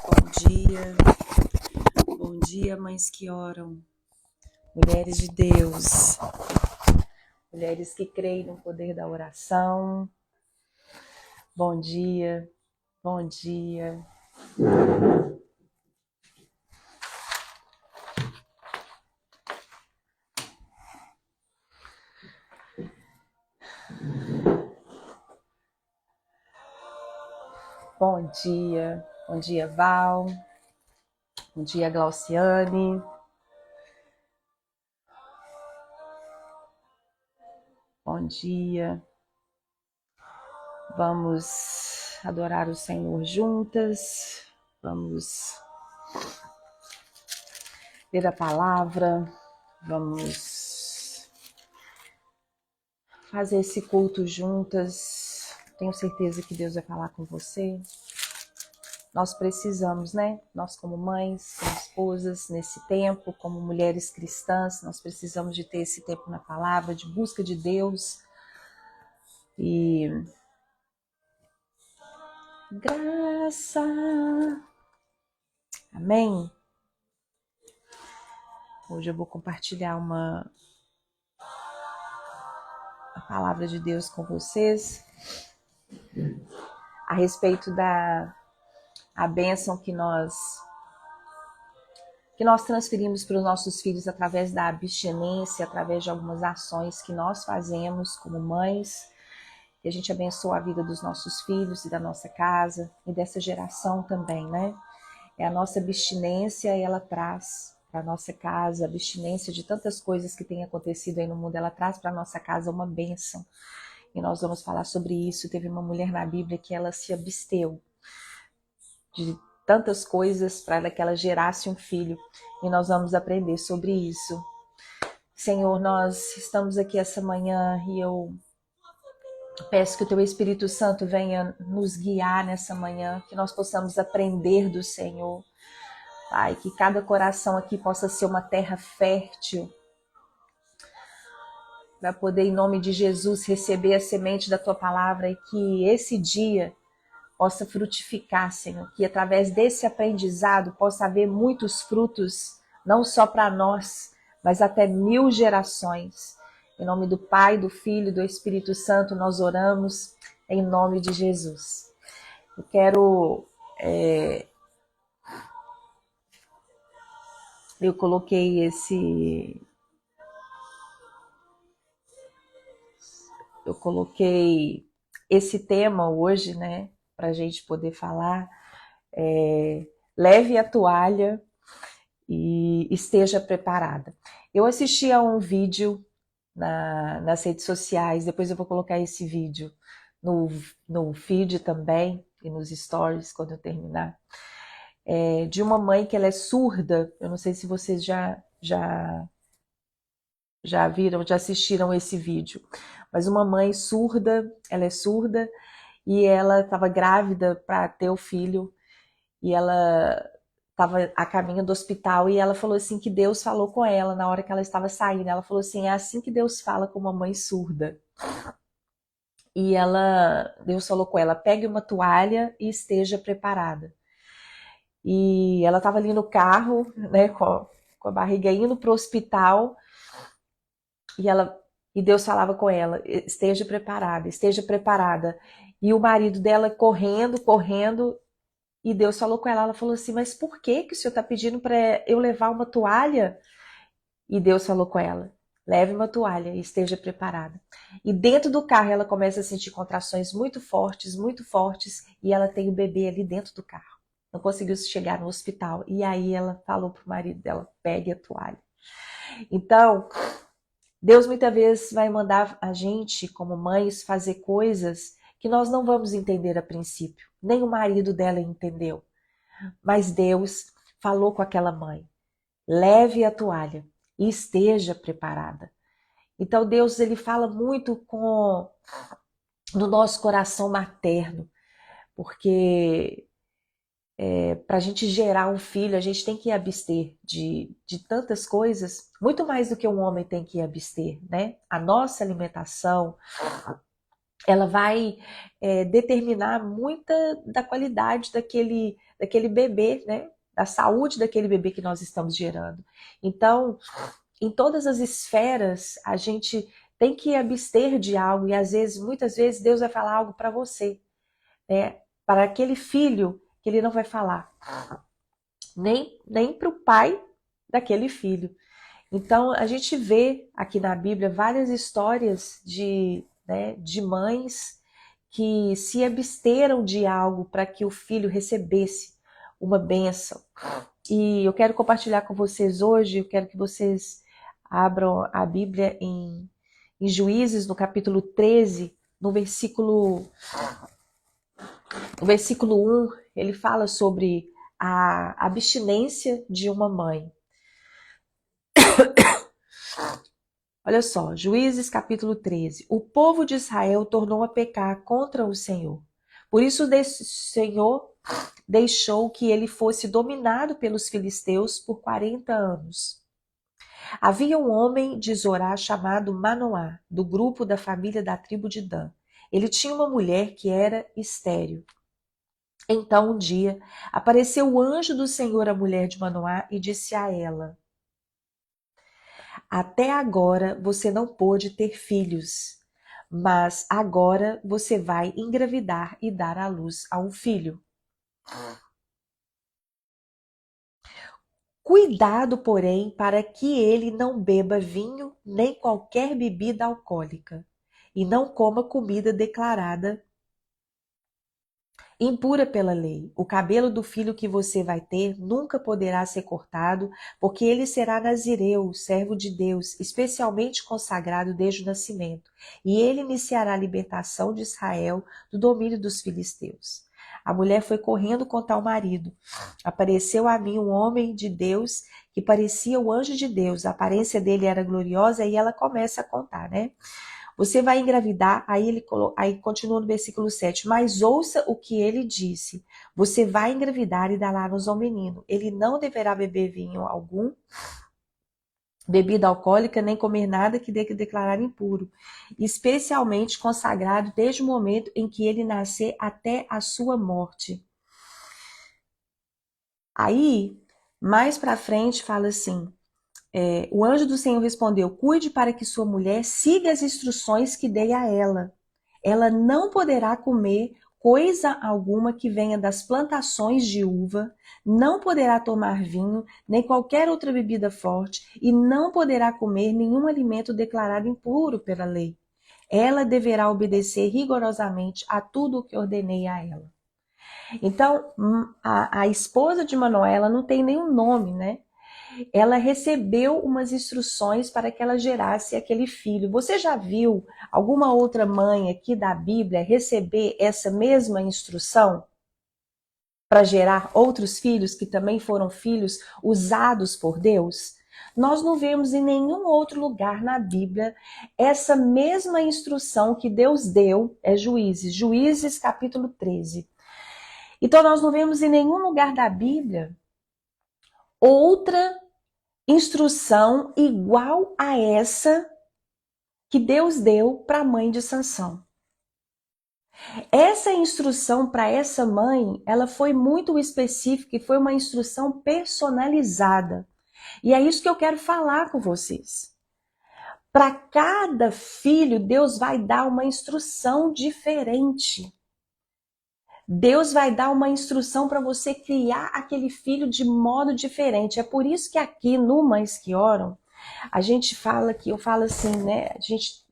Bom dia, mães que oram, mulheres de Deus, mulheres que creem no poder da oração. Bom dia, bom dia. Bom dia, Val, bom dia, Glauciane. Bom dia. Vamos adorar o Senhor juntas, vamos ler a palavra, vamos fazer esse culto juntas. Tenho certeza que Deus vai falar com você. Nós precisamos, né? Nós como mães, como esposas, nesse tempo, como mulheres cristãs, nós precisamos de ter esse tempo na palavra, de busca de Deus. E graça. Amém? Hoje eu vou compartilhar a palavra de Deus com vocês a respeito da bênção que nós transferimos para os nossos filhos através da abstinência, através de algumas ações que nós fazemos como mães, que a gente abençoa a vida dos nossos filhos e da nossa casa e dessa geração também, né? É a nossa abstinência, ela traz para a nossa casa, a abstinência de tantas coisas que têm acontecido aí no mundo, ela traz para a nossa casa uma bênção. E nós vamos falar sobre isso. Teve uma mulher na Bíblia que ela se absteu de tantas coisas para que ela gerasse um filho. E nós vamos aprender sobre isso. Senhor, nós estamos aqui essa manhã e eu peço que o Teu Espírito Santo venha nos guiar nessa manhã, que nós possamos aprender do Senhor. Pai, que cada coração aqui possa ser uma terra fértil, para poder, em nome de Jesus, receber a semente da Tua palavra e que esse dia possa frutificar, Senhor, que através desse aprendizado possa haver muitos frutos, não só para nós, mas até 1000 gerações. Em nome do Pai, do Filho e do Espírito Santo, nós oramos em nome de Jesus. Eu quero... Eu coloquei esse tema hoje, né, para a gente poder falar. Leve a toalha e esteja preparada. Eu assisti a um vídeo nas redes sociais, depois eu vou colocar esse vídeo no feed também e nos stories quando eu terminar, de uma mãe que ela é surda. Eu não sei se vocês já viram, já assistiram esse vídeo, mas uma mãe surda, ela é surda e ela estava grávida para ter o filho e ela estava a caminho do hospital e ela falou assim que Deus falou com ela na hora que ela estava saindo. Ela falou assim, é assim que Deus fala com uma mãe surda. E Deus falou com ela, pegue uma toalha e esteja preparada. E ela estava ali no carro, né, com a barriga indo para o hospital e Deus falava com ela, esteja preparada, esteja preparada. E o marido dela correndo, e Deus falou com ela, ela falou assim, mas por que o Senhor está pedindo para eu levar uma toalha? E Deus falou com ela, leve uma toalha e esteja preparada. E dentro do carro ela começa a sentir contrações muito fortes, e ela tem o bebê ali dentro do carro. Não conseguiu chegar no hospital. E aí ela falou pro marido dela, pegue a toalha. Então, Deus muitas vezes vai mandar a gente, como mães, fazer coisas que nós não vamos entender a princípio. Nem o marido dela entendeu. Mas Deus falou com aquela mãe, leve a toalha e esteja preparada. Então Deus, ele fala muito no nosso coração materno, porque para a gente gerar um filho, a gente tem que abster de tantas coisas, muito mais do que um homem tem que abster, né? A nossa alimentação, ela vai determinar muita da qualidade daquele bebê, né? Da saúde daquele bebê que nós estamos gerando. Então, em todas as esferas, a gente tem que abster de algo e às vezes, muitas vezes, Deus vai falar algo para você, né? Para aquele filho que ele não vai falar, nem para o pai daquele filho. Então, a gente vê aqui na Bíblia várias histórias né, de mães que se absteram de algo para que o filho recebesse uma bênção. E eu quero compartilhar com vocês hoje, eu quero que vocês abram a Bíblia em Juízes, no capítulo 13, no versículo 1, ele fala sobre a abstinência de uma mãe. Olha só, Juízes capítulo 13. O povo de Israel tornou a pecar contra o Senhor. Por isso o Senhor deixou que ele fosse dominado pelos filisteus por 40 anos. Havia um homem de Zorá chamado Manoá, do grupo da família da tribo de Dan. Ele tinha uma mulher que era estéril. Então, um dia, apareceu o anjo do Senhor à mulher de Manoá e disse a ela: Até agora você não pôde ter filhos, mas agora você vai engravidar e dar à luz a um filho. Cuidado, porém, para que ele não beba vinho nem qualquer bebida alcoólica, e não coma comida declarada impura pela lei. O cabelo do filho que você vai ter nunca poderá ser cortado, porque ele será nazireu, servo de Deus, especialmente consagrado desde o nascimento. E ele iniciará a libertação de Israel do domínio dos filisteus. A mulher foi correndo contar ao marido. Apareceu a mim um homem de Deus que parecia o anjo de Deus. A aparência dele era gloriosa e ela começa a contar, né? Você vai engravidar, aí continua no versículo 7, mas ouça o que ele disse. Você vai engravidar e dar à luz ao menino. Ele não deverá beber vinho algum, bebida alcoólica, nem comer nada que dê que declarar impuro, especialmente consagrado desde o momento em que ele nascer até a sua morte. Aí, mais para frente, fala assim, o anjo do Senhor respondeu: cuide para que sua mulher siga as instruções que dei a ela. Ela não poderá comer coisa alguma que venha das plantações de uva, não poderá tomar vinho, nem qualquer outra bebida forte, e não poderá comer nenhum alimento declarado impuro pela lei. Ela deverá obedecer rigorosamente a tudo o que ordenei a ela. Então, a esposa de Manoel não tem nenhum nome, né? Ela recebeu umas instruções para que ela gerasse aquele filho. Você já viu alguma outra mãe aqui da Bíblia receber essa mesma instrução para gerar outros filhos que também foram filhos usados por Deus? Nós não vemos em nenhum outro lugar na Bíblia essa mesma instrução que Deus deu, Juízes capítulo 13. Então nós não vemos em nenhum lugar da Bíblia outra instrução igual a essa que Deus deu para a mãe de Sansão. Essa instrução para essa mãe, ela foi muito específica e foi uma instrução personalizada. E é isso que eu quero falar com vocês. Para cada filho, Deus vai dar uma instrução diferente. Deus vai dar uma instrução para você criar aquele filho de modo diferente. É por isso que aqui no Mães que Oram, a gente fala que eu falo assim, né?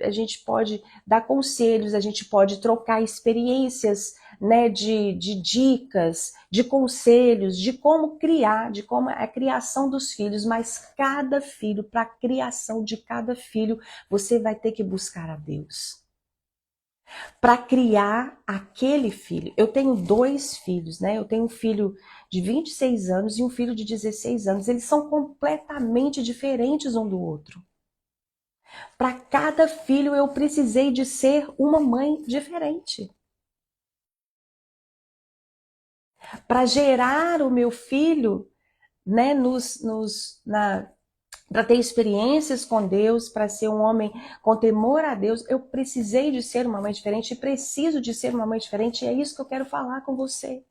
A gente pode dar conselhos, a gente pode trocar experiências, né? De dicas, de conselhos, de como criar, de como é a criação dos filhos, mas cada filho, para a criação de cada filho, você vai ter que buscar a Deus para criar aquele filho. Eu tenho 2 filhos, né? Eu tenho um filho de 26 anos e um filho de 16 anos. Eles são completamente diferentes um do outro. Para cada filho eu precisei de ser uma mãe diferente. Para gerar o meu filho, né, para ter experiências com Deus, para ser um homem com temor a Deus, eu precisei de ser uma mãe diferente e preciso de ser uma mãe diferente, e é isso que eu quero falar com você.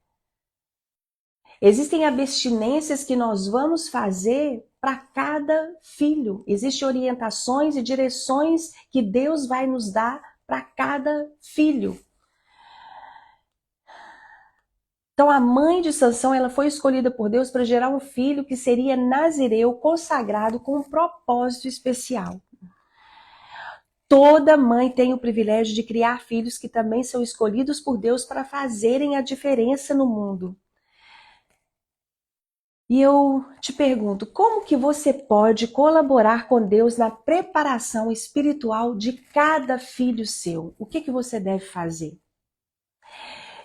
Existem abstinências que nós vamos fazer para cada filho. Existem orientações e direções que Deus vai nos dar para cada filho. Então a mãe de Sansão, ela foi escolhida por Deus para gerar um filho que seria nazireu, consagrado com um propósito especial. Toda mãe tem o privilégio de criar filhos que também são escolhidos por Deus para fazerem a diferença no mundo. E eu te pergunto, como que você pode colaborar com Deus na preparação espiritual de cada filho seu? O que você deve fazer?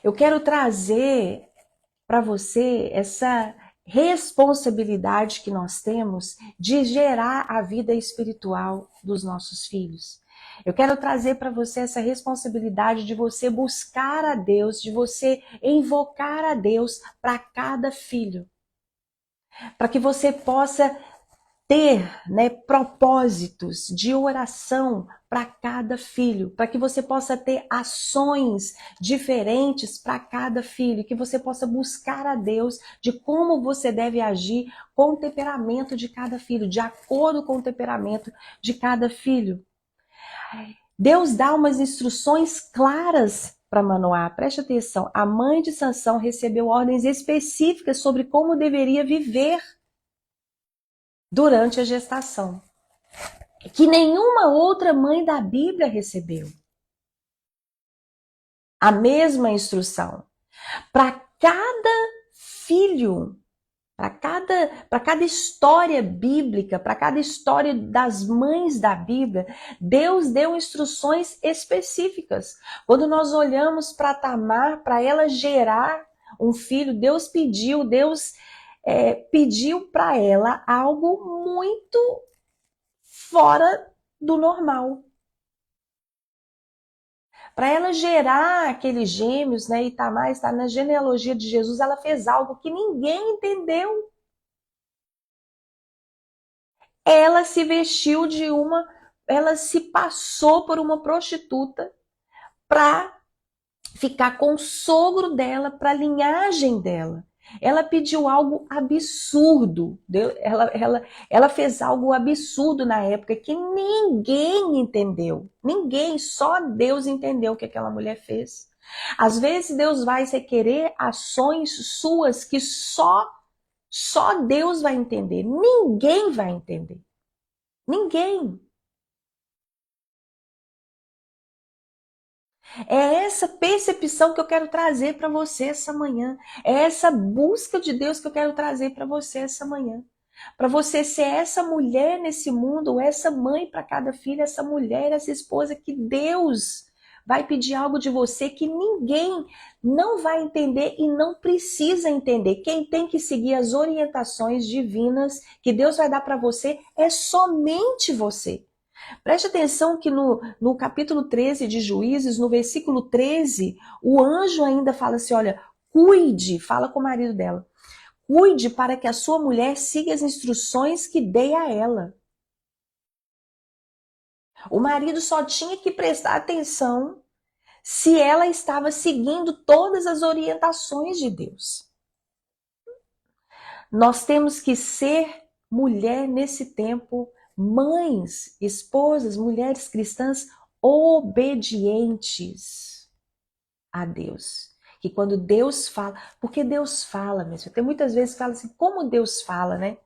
Eu quero trazer para você essa responsabilidade que nós temos de gerar a vida espiritual dos nossos filhos. Eu quero trazer para você essa responsabilidade de você buscar a Deus, de você invocar a Deus para cada filho. Para que você possa ter, né, propósitos de oração para cada filho, para que você possa ter ações diferentes para cada filho, que você possa buscar a Deus de como você deve agir com o temperamento de cada filho, de acordo com o temperamento de cada filho. Deus dá umas instruções claras para Manoá. Preste atenção, a mãe de Sansão recebeu ordens específicas sobre como deveria viver durante a gestação, que nenhuma outra mãe da Bíblia recebeu. A mesma instrução. Para cada filho, para cada história bíblica, para cada história das mães da Bíblia, Deus deu instruções específicas. Quando nós olhamos para Tamar, para ela gerar um filho, Deus pediu para ela algo muito fora do normal. Para ela gerar aqueles gêmeos, né, e Tamar está na genealogia de Jesus, ela fez algo que ninguém entendeu. Ela se vestiu ela se passou por uma prostituta para ficar com o sogro dela, para a linhagem dela. Ela pediu algo absurdo. Ela fez algo absurdo na época que ninguém entendeu. Ninguém, só Deus entendeu o que aquela mulher fez. Às vezes Deus vai requerer ações suas que só Deus vai entender. Ninguém vai entender. Ninguém. É essa percepção que eu quero trazer para você essa manhã. É essa busca de Deus que eu quero trazer para você essa manhã. Para você ser essa mulher nesse mundo, essa mãe para cada filho, essa mulher, essa esposa que Deus vai pedir algo de você que ninguém não vai entender e não precisa entender. Quem tem que seguir as orientações divinas que Deus vai dar para você é somente você. Preste atenção que no capítulo 13 de Juízes, no versículo 13, o anjo ainda fala assim, olha, cuide, fala com o marido dela, cuide para que a sua mulher siga as instruções que dei a ela. O marido só tinha que prestar atenção se ela estava seguindo todas as orientações de Deus. Nós temos que ser mulher nesse tempo, mães, esposas, mulheres cristãs obedientes a Deus. Que quando Deus fala, porque Deus fala mesmo. Tem muitas vezes que fala assim, como Deus fala, né?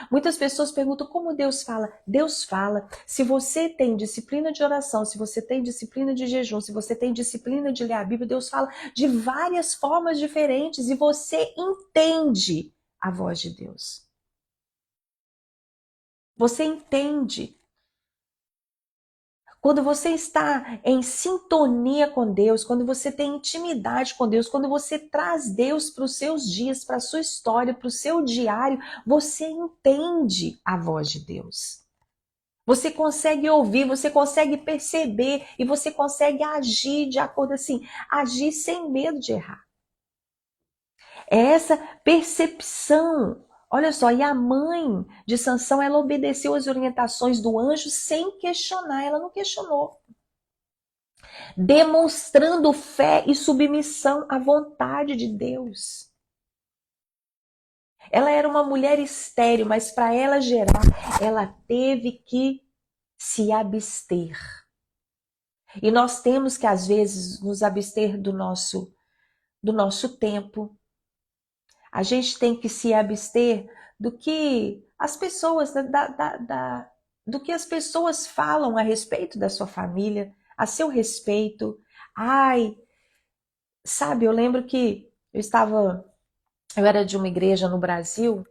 Muitas pessoas perguntam como Deus fala. Deus fala. Se você tem disciplina de oração, se você tem disciplina de jejum, se você tem disciplina de ler a Bíblia, Deus fala de várias formas diferentes e você entende a voz de Deus. Você entende. Quando você está em sintonia com Deus, quando você tem intimidade com Deus, quando você traz Deus para os seus dias, para a sua história, para o seu diário, você entende a voz de Deus. Você consegue ouvir, você consegue perceber e você consegue agir de acordo assim, agir sem medo de errar. É essa percepção. Olha só, e a mãe de Sansão, ela obedeceu às orientações do anjo sem questionar, ela não questionou. Demonstrando fé e submissão à vontade de Deus. Ela era uma mulher estéril, mas para ela gerar, ela teve que se abster. E nós temos que, às vezes, nos abster do nosso tempo. A gente tem que se abster do que as pessoas, do que as pessoas falam a respeito da sua família, a seu respeito. Ai, sabe, eu lembro que eu era de uma igreja no Brasil,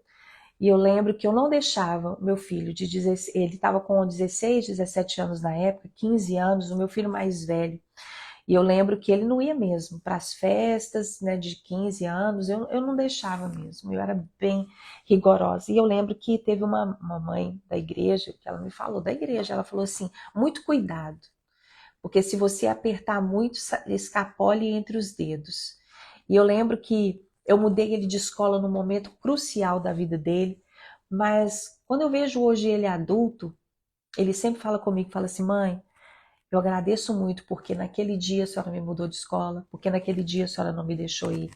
e eu lembro que eu não deixava o meu filho de 16, ele estava com 16, 17 anos na época, 15 anos, o meu filho mais velho. E eu lembro que ele não ia mesmo para as festas, né, de 15 anos, eu não deixava mesmo, eu era bem rigorosa. E eu lembro que teve uma mãe da igreja, que ela me falou, da igreja, ela falou assim, muito cuidado, porque se você apertar muito, escapole entre os dedos. E eu lembro que eu mudei ele de escola num momento crucial da vida dele, mas quando eu vejo hoje ele adulto, ele sempre fala comigo, fala assim, mãe, eu agradeço muito porque naquele dia a senhora me mudou de escola, porque naquele dia a senhora não me deixou ir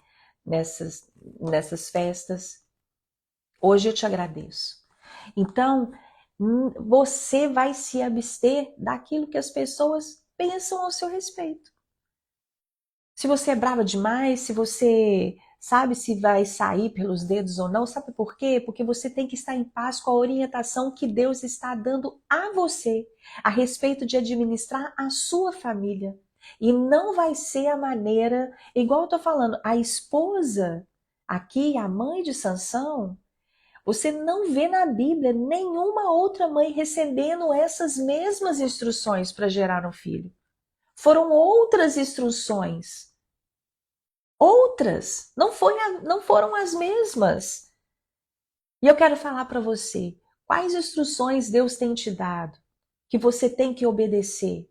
nessas festas. Hoje eu te agradeço. Então, você vai se abster daquilo que as pessoas pensam ao seu respeito. Se você é brava demais, se você sabe se vai sair pelos dedos ou não, sabe por quê? Porque você tem que estar em paz com a orientação que Deus está dando a você a respeito de administrar a sua família. E não vai ser a maneira, igual eu tô falando, a esposa aqui, a mãe de Sansão, você não vê na Bíblia nenhuma outra mãe recebendo essas mesmas instruções para gerar um filho. Foram outras instruções. Outras, não foram as mesmas. E eu quero falar para você, quais instruções Deus tem te dado que você tem que obedecer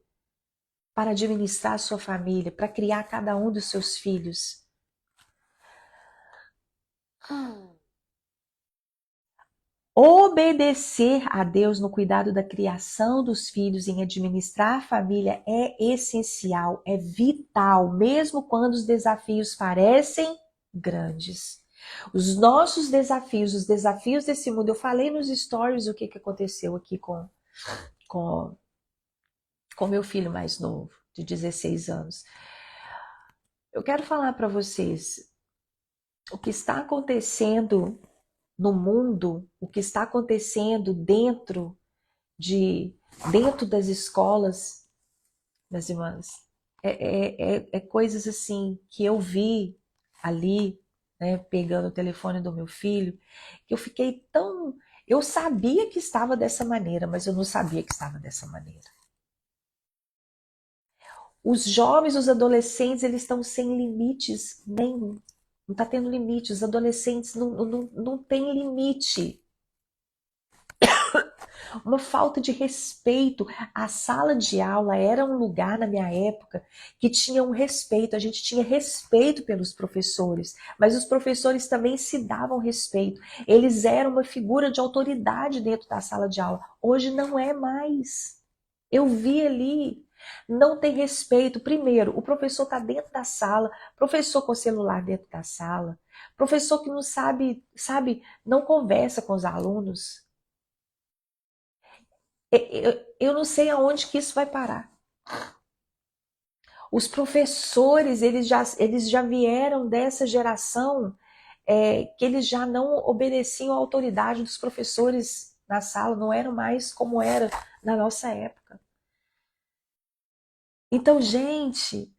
para administrar a sua família, para criar cada um dos seus filhos. Obedecer a Deus no cuidado da criação dos filhos, em administrar a família é essencial, é vital, mesmo quando os desafios parecem grandes. Os nossos desafios, os desafios desse mundo, eu falei nos stories o que aconteceu aqui com, com meu filho mais novo, de 16 anos. Eu quero falar para vocês o que está acontecendo no mundo, o que está acontecendo dentro das escolas, minhas irmãs, é coisas assim que eu vi ali, né, pegando o telefone do meu filho, que eu fiquei tão... Eu sabia que estava dessa maneira, mas eu não sabia que estava dessa maneira. Os jovens, os adolescentes, eles estão sem limites nenhum. Não está tendo limite. Os adolescentes não têm limite. Uma falta de respeito. A sala de aula era um lugar, na minha época, que tinha um respeito. A gente tinha respeito pelos professores, mas os professores também se davam respeito. Eles eram uma figura de autoridade dentro da sala de aula. Hoje não é mais. Eu vi ali, não tem respeito. Primeiro, o professor está dentro da sala, professor com celular dentro da sala, professor que não sabe, não conversa com os alunos. Eu não sei aonde que isso vai parar. Os professores, eles já vieram dessa geração que eles já não obedeciam à autoridade dos professores na sala, não eram mais como era na nossa época. Então, gente,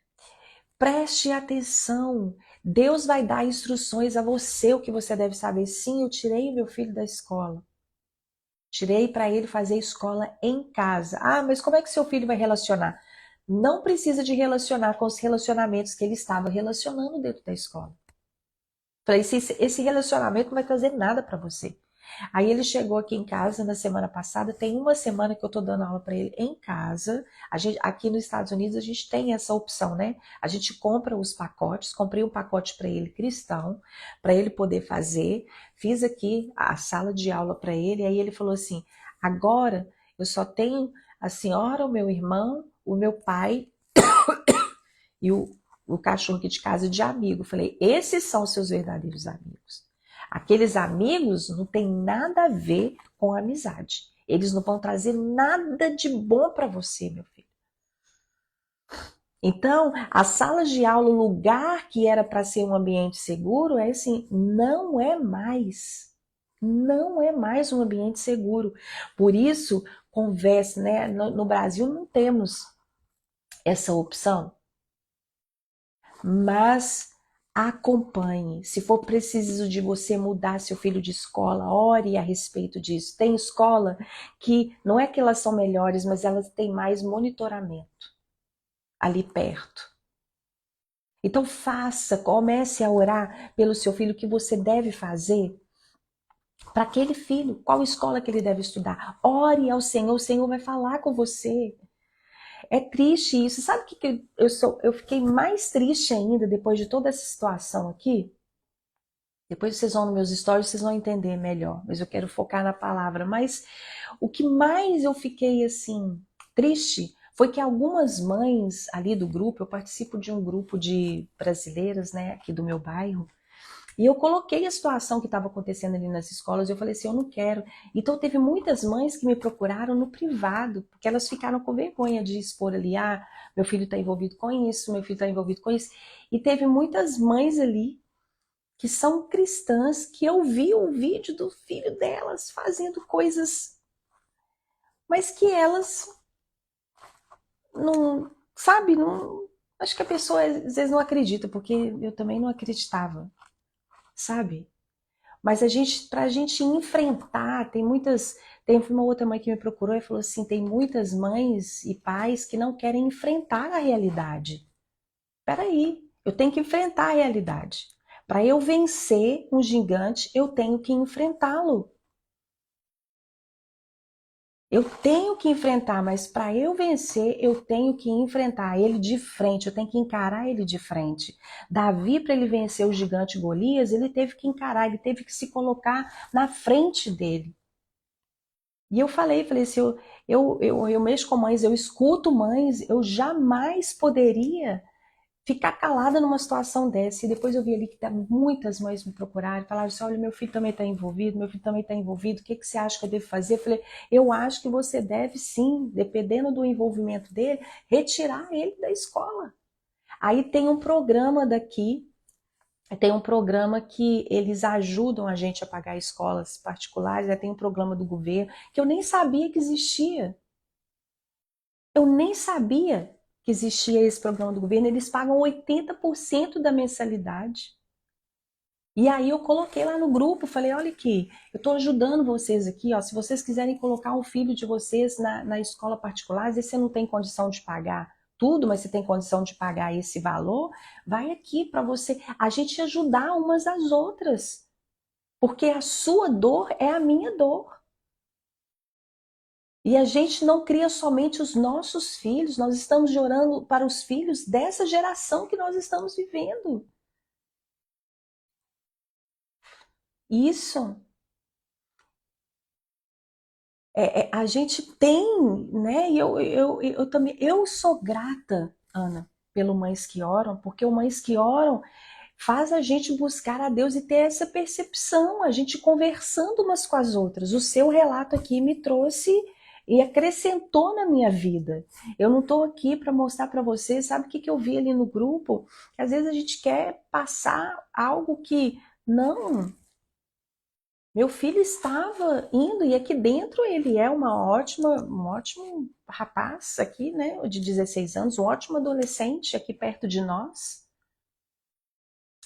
preste atenção. Deus vai dar instruções a você, o que você deve saber. Sim, eu tirei meu filho da escola. Tirei para ele fazer escola em casa. Ah, mas como é que seu filho vai relacionar? Não precisa de relacionar com os relacionamentos que ele estava relacionando dentro da escola. Falei, esse relacionamento não vai trazer nada para você. Aí ele chegou aqui em casa na semana passada, tem uma semana que eu tô dando aula para ele em casa. Aqui nos Estados Unidos a gente tem essa opção, né? A gente compra os pacotes, comprei um pacote para ele cristão, para ele poder fazer. Fiz aqui a sala de aula para ele, aí ele falou assim: agora eu só tenho a senhora, o meu irmão, o meu pai e o cachorro aqui de casa de amigo. Eu falei, esses são os seus verdadeiros amigos. Aqueles amigos não tem nada a ver com amizade. Eles não vão trazer nada de bom para você, meu filho. Então, as salas de aula, o lugar que era para ser um ambiente seguro, é assim, não é mais. Não é mais um ambiente seguro. Por isso, converse, né? No Brasil não temos essa opção, mas acompanhe. Se for preciso de você mudar seu filho de escola, ore a respeito disso. Tem escola que não é que elas são melhores, mas elas têm mais monitoramento ali perto. Então faça, comece a orar pelo seu filho, o que você deve fazer para aquele filho, qual escola que ele deve estudar. Ore ao Senhor, o Senhor vai falar com você. É triste isso. Sabe o que eu fiquei mais triste ainda depois de toda essa situação aqui? Depois vocês vão nos meus stories, vocês vão entender melhor, mas eu quero focar na palavra. Mas o que mais eu fiquei assim triste foi que algumas mães ali do grupo, eu participo de um grupo de brasileiras, né, aqui do meu bairro, e eu coloquei a situação que estava acontecendo ali nas escolas, e eu falei assim, eu não quero. Então teve muitas mães que me procuraram no privado, porque elas ficaram com vergonha de expor ali, ah, meu filho está envolvido com isso, meu filho está envolvido com isso. E teve muitas mães ali que são cristãs, que eu vi o vídeo do filho delas fazendo coisas, mas que elas não, sabe, não, acho que a pessoa às vezes não acredita, porque eu também não acreditava, sabe? Mas pra gente enfrentar, tem uma outra mãe que me procurou e falou assim, tem muitas mães e pais que não querem enfrentar a realidade. Peraí, eu tenho que enfrentar a realidade. Para eu vencer um gigante, eu tenho que enfrentá-lo. Eu tenho que enfrentar, mas para eu vencer, eu tenho que enfrentar ele de frente, eu tenho que encarar ele de frente. Davi, para ele vencer o gigante Golias, ele teve que encarar, ele teve que se colocar na frente dele. E eu falei assim, eu mexo com mães, eu escuto mães, eu jamais poderia ficar calada numa situação dessa. E depois eu vi ali que muitas mães me procuraram, falaram assim, olha, meu filho também está envolvido, meu filho também está envolvido, o que você acha que eu devo fazer? Eu falei, eu acho que você deve sim, dependendo do envolvimento dele, retirar ele da escola. Aí tem um programa daqui, tem um programa que eles ajudam a gente a pagar escolas particulares, tem um programa do governo, que eu nem sabia que existia. Eu nem sabia que existia esse programa do governo, eles pagam 80% da mensalidade. E aí eu coloquei lá no grupo, falei, olha aqui, eu estou ajudando vocês aqui, ó, se vocês quiserem colocar um filho de vocês na escola particular, às vezes você não tem condição de pagar tudo, mas você tem condição de pagar esse valor, vai aqui para você, a gente ajudar umas às outras, porque a sua dor é a minha dor. E a gente não cria somente os nossos filhos, nós estamos orando para os filhos dessa geração que nós estamos vivendo. Isso. A gente tem, né? E eu também, eu sou grata, Ana, pelo Mães que Oram, porque o Mães que Oram faz a gente buscar a Deus e ter essa percepção, a gente conversando umas com as outras. O seu relato aqui me trouxe e acrescentou na minha vida. Eu não estou aqui para mostrar para você, sabe o que eu vi ali no grupo? Que às vezes a gente quer passar algo que não. Meu filho estava indo e aqui dentro ele é um ótimo rapaz aqui, né, de 16 anos, um ótimo adolescente aqui perto de nós.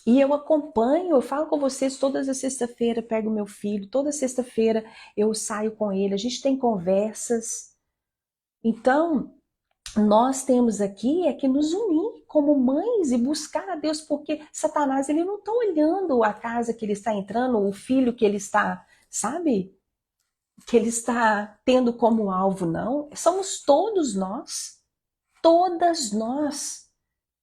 E eu acompanho, eu falo com vocês todas as sexta-feira, pego meu filho, toda sexta-feira eu saio com ele, a gente tem conversas. Então, nós temos aqui é que nos unir como mães e buscar a Deus, porque Satanás ele não está olhando a casa que ele está entrando, o filho que ele está, sabe? Que ele está tendo como alvo, não. Somos todos nós, todas nós.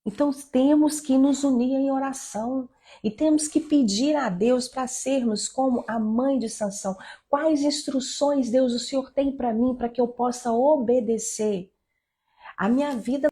Então temos que nos unir em oração e temos que pedir a Deus para sermos como a mãe de Sansão. Quais instruções, Deus, o Senhor tem para mim para que eu possa obedecer? A minha vida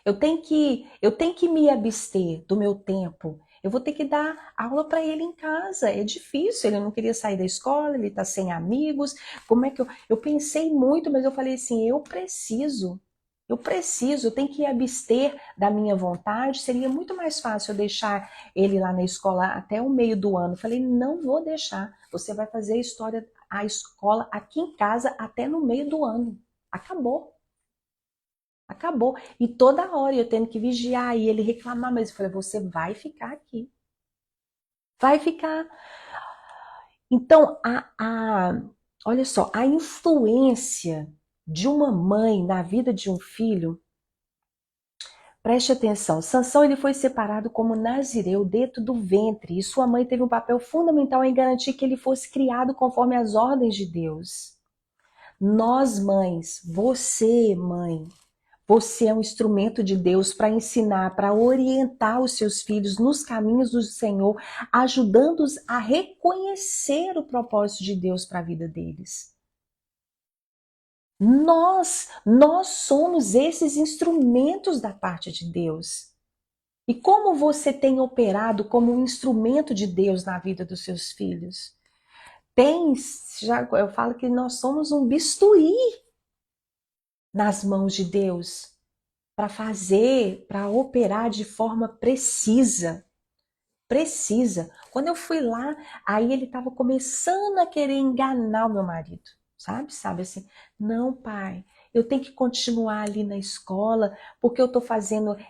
Eu tenho que me abster do meu tempo. Eu vou ter que dar aula para ele em casa. É difícil, ele não queria sair da escola, ele está sem amigos. Como é que eu pensei muito, mas eu falei assim, eu tenho que abster da minha vontade. Seria muito mais fácil eu deixar ele lá na escola até o meio do ano. Eu falei, não vou deixar. Você vai fazer a escola aqui em casa até no meio do ano. Acabou. Acabou. E toda hora eu tendo que vigiar e ele reclamar, mas eu falei, você vai ficar aqui. Vai ficar. Então, olha só, a influência de uma mãe na vida de um filho, preste atenção, Sansão ele foi separado como nazireu dentro do ventre e sua mãe teve um papel fundamental em garantir que ele fosse criado conforme as ordens de Deus. Nós, mães, você, mãe, você é um instrumento de Deus para ensinar, para orientar os seus filhos nos caminhos do Senhor, ajudando-os a reconhecer o propósito de Deus para a vida deles. Nós somos esses instrumentos da parte de Deus. E como você tem operado como um instrumento de Deus na vida dos seus filhos? Eu falo que nós somos um bisturi nas mãos de Deus para fazer, para operar de forma precisa. Precisa. Quando eu fui lá, aí ele estava começando a querer enganar o meu marido. Sabe assim, não, pai, eu tenho que continuar ali na escola, porque ele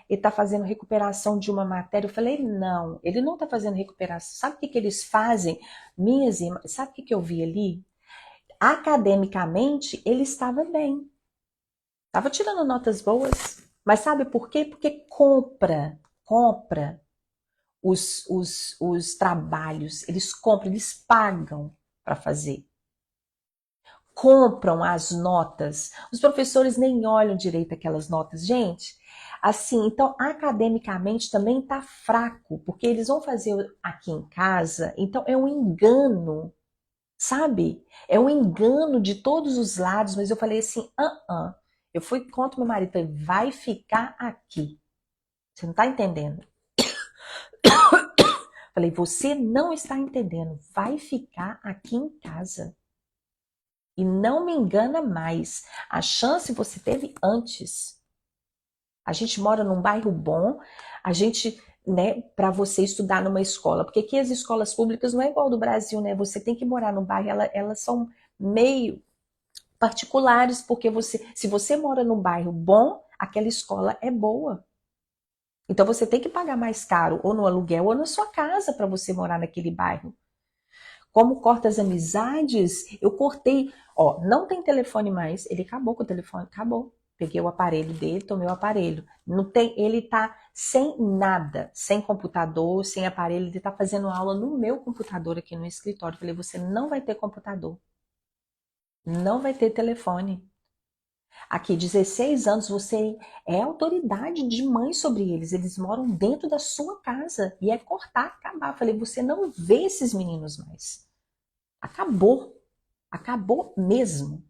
está fazendo recuperação de uma matéria. Eu falei, não, ele não está fazendo recuperação. Sabe o que eles fazem? Minhas irmãs, sabe o que eu vi ali? Academicamente, ele estava bem. Estava tirando notas boas. Mas sabe por quê? Porque compra os trabalhos, eles compram, eles pagam para fazer. Compram as notas. Os professores nem olham direito aquelas notas. Gente, assim, então academicamente também está fraco, porque eles vão fazer aqui em casa, então é um engano, sabe? É um engano de todos os lados, mas eu falei assim, eu fui contra meu marido, falei, vai ficar aqui. Você não está entendendo? Falei, você não está entendendo, vai ficar aqui em casa. E não me engana mais, a chance você teve antes. A gente mora num bairro bom, a gente, né, para você estudar numa escola, porque aqui as escolas públicas não é igual do Brasil, né? Você tem que morar num bairro, elas são meio particulares, porque se você mora num bairro bom, aquela escola é boa. Então você tem que pagar mais caro, ou no aluguel, ou na sua casa, para você morar naquele bairro. Como corta as amizades, eu cortei. Ó, não tem telefone mais. Ele acabou com o telefone, acabou. Peguei o aparelho dele, tomei o aparelho. Não tem, ele tá sem nada, sem computador, sem aparelho. Ele tá fazendo aula no meu computador aqui no escritório. Falei, você não vai ter computador, não vai ter telefone. Aqui, 16 anos, você é autoridade de mãe sobre eles. Eles moram dentro da sua casa. E é cortar, acabar. Falei, você não vê esses meninos mais. Acabou. Acabou mesmo.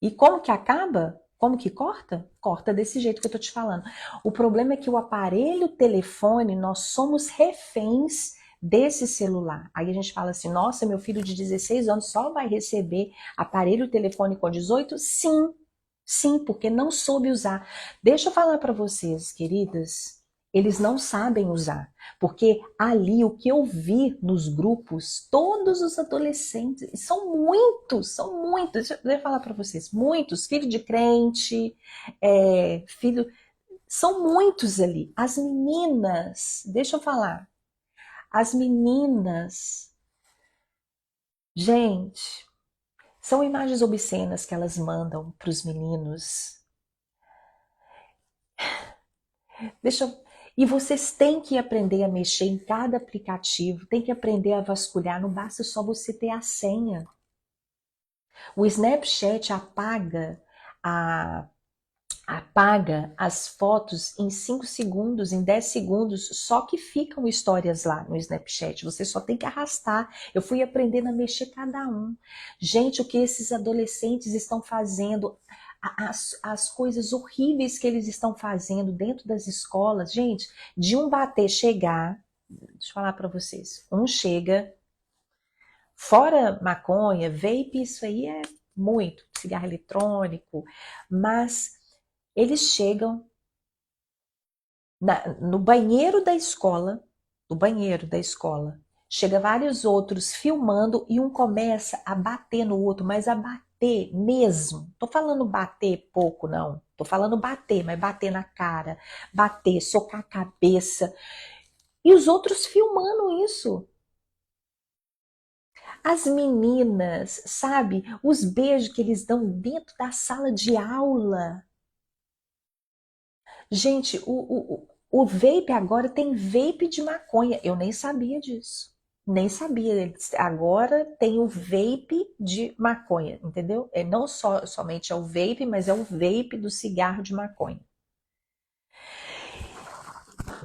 E como que acaba? Como que corta? Corta desse jeito que eu tô te falando. O problema é que o aparelho telefone, nós somos reféns desse celular. Aí a gente fala assim, nossa, meu filho de 16 anos só vai receber aparelho telefone com 18? Sim, sim, porque não soube usar. Deixa eu falar para vocês, queridas, eles não sabem usar. Porque ali o que eu vi nos grupos, todos os adolescentes, são muitos, deixa eu falar para vocês, muitos, filho de crente, são muitos ali. As meninas, deixa eu falar, as meninas, gente, são imagens obscenas que elas mandam para os meninos. E vocês têm que aprender a mexer em cada aplicativo, tem que aprender a vasculhar, não basta só você ter a senha. O Snapchat apaga as fotos em 5 segundos, em 10 segundos, só que ficam histórias lá no Snapchat. Você só tem que arrastar. Eu fui aprendendo a mexer cada um. Gente, o que esses adolescentes estão fazendo? as coisas horríveis que eles estão fazendo dentro das escolas. Gente, de um bater chegar, deixa eu falar para vocês, um chega, fora maconha, vape, isso aí é muito, cigarro eletrônico, mas eles chegam no banheiro da escola, no banheiro da escola, chega vários outros filmando e um começa a bater no outro, mas a bater mesmo. Tô falando bater pouco, não. Tô falando bater, mas bater na cara, bater, socar a cabeça. E os outros filmando isso. As meninas, sabe? Os beijos que eles dão dentro da sala de aula. Gente, o vape agora tem vape de maconha. Eu nem sabia disso. Nem sabia. Agora tem o vape de maconha, entendeu? É não somente é o vape, mas é o vape do cigarro de maconha.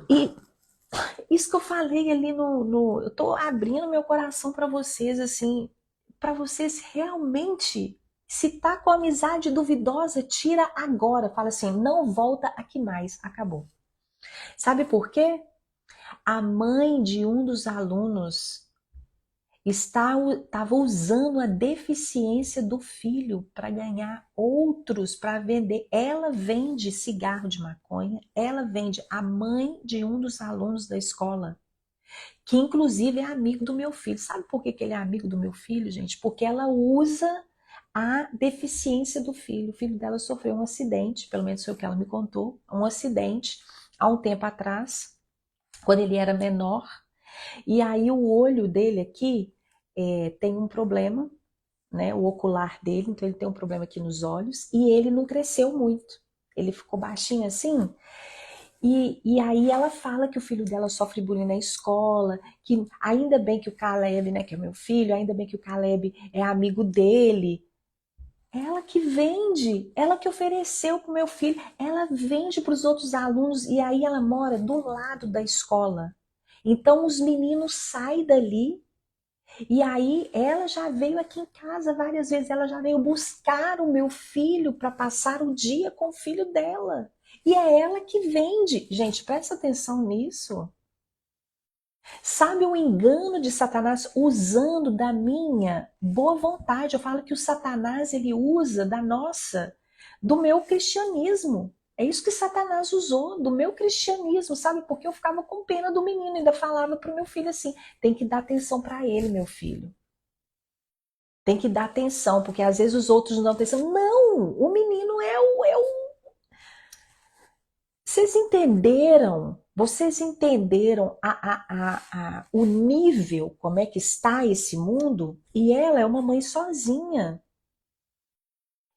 E isso que eu falei ali eu tô abrindo meu coração para vocês, assim, para vocês realmente, se tá com amizade duvidosa, tira agora. Fala assim, não volta aqui mais, acabou. Sabe por quê? A mãe de um dos alunos estava usando a deficiência do filho para ganhar outros, para vender. Ela vende cigarro de maconha, ela vende a mãe de um dos alunos da escola, que inclusive é amigo do meu filho. Sabe por que ele é amigo do meu filho, gente? Porque ela usa a deficiência do filho. O filho dela sofreu um acidente, pelo menos foi o que ela me contou, um acidente há um tempo atrás, quando ele era menor. E aí o olho dele aqui tem um problema, né? O ocular dele, então ele tem um problema aqui nos olhos e ele não cresceu muito. Ele ficou baixinho assim. E aí ela fala que o filho dela sofre bullying na escola, que ainda bem que o Caleb, né, que é meu filho, ainda bem que o Caleb é amigo dele. Ela que vende, ela que ofereceu para o meu filho, ela vende para os outros alunos e aí ela mora do lado da escola. Então os meninos saem dali e aí ela já veio aqui em casa várias vezes, ela já veio buscar o meu filho para passar o dia com o filho dela. E é ela que vende. Gente, presta atenção nisso. Sabe o engano de Satanás usando da minha boa vontade? Eu falo que o Satanás ele usa da nossa, do meu cristianismo. É isso que Satanás usou, do meu cristianismo, sabe? Porque eu ficava com pena do menino, ainda falava pro meu filho assim: tem que dar atenção para ele, meu filho. Tem que dar atenção, porque às vezes os outros não dão atenção. Não, o menino é o. Vocês entenderam? Vocês entenderam o nível, como é que está esse mundo? E ela é uma mãe sozinha.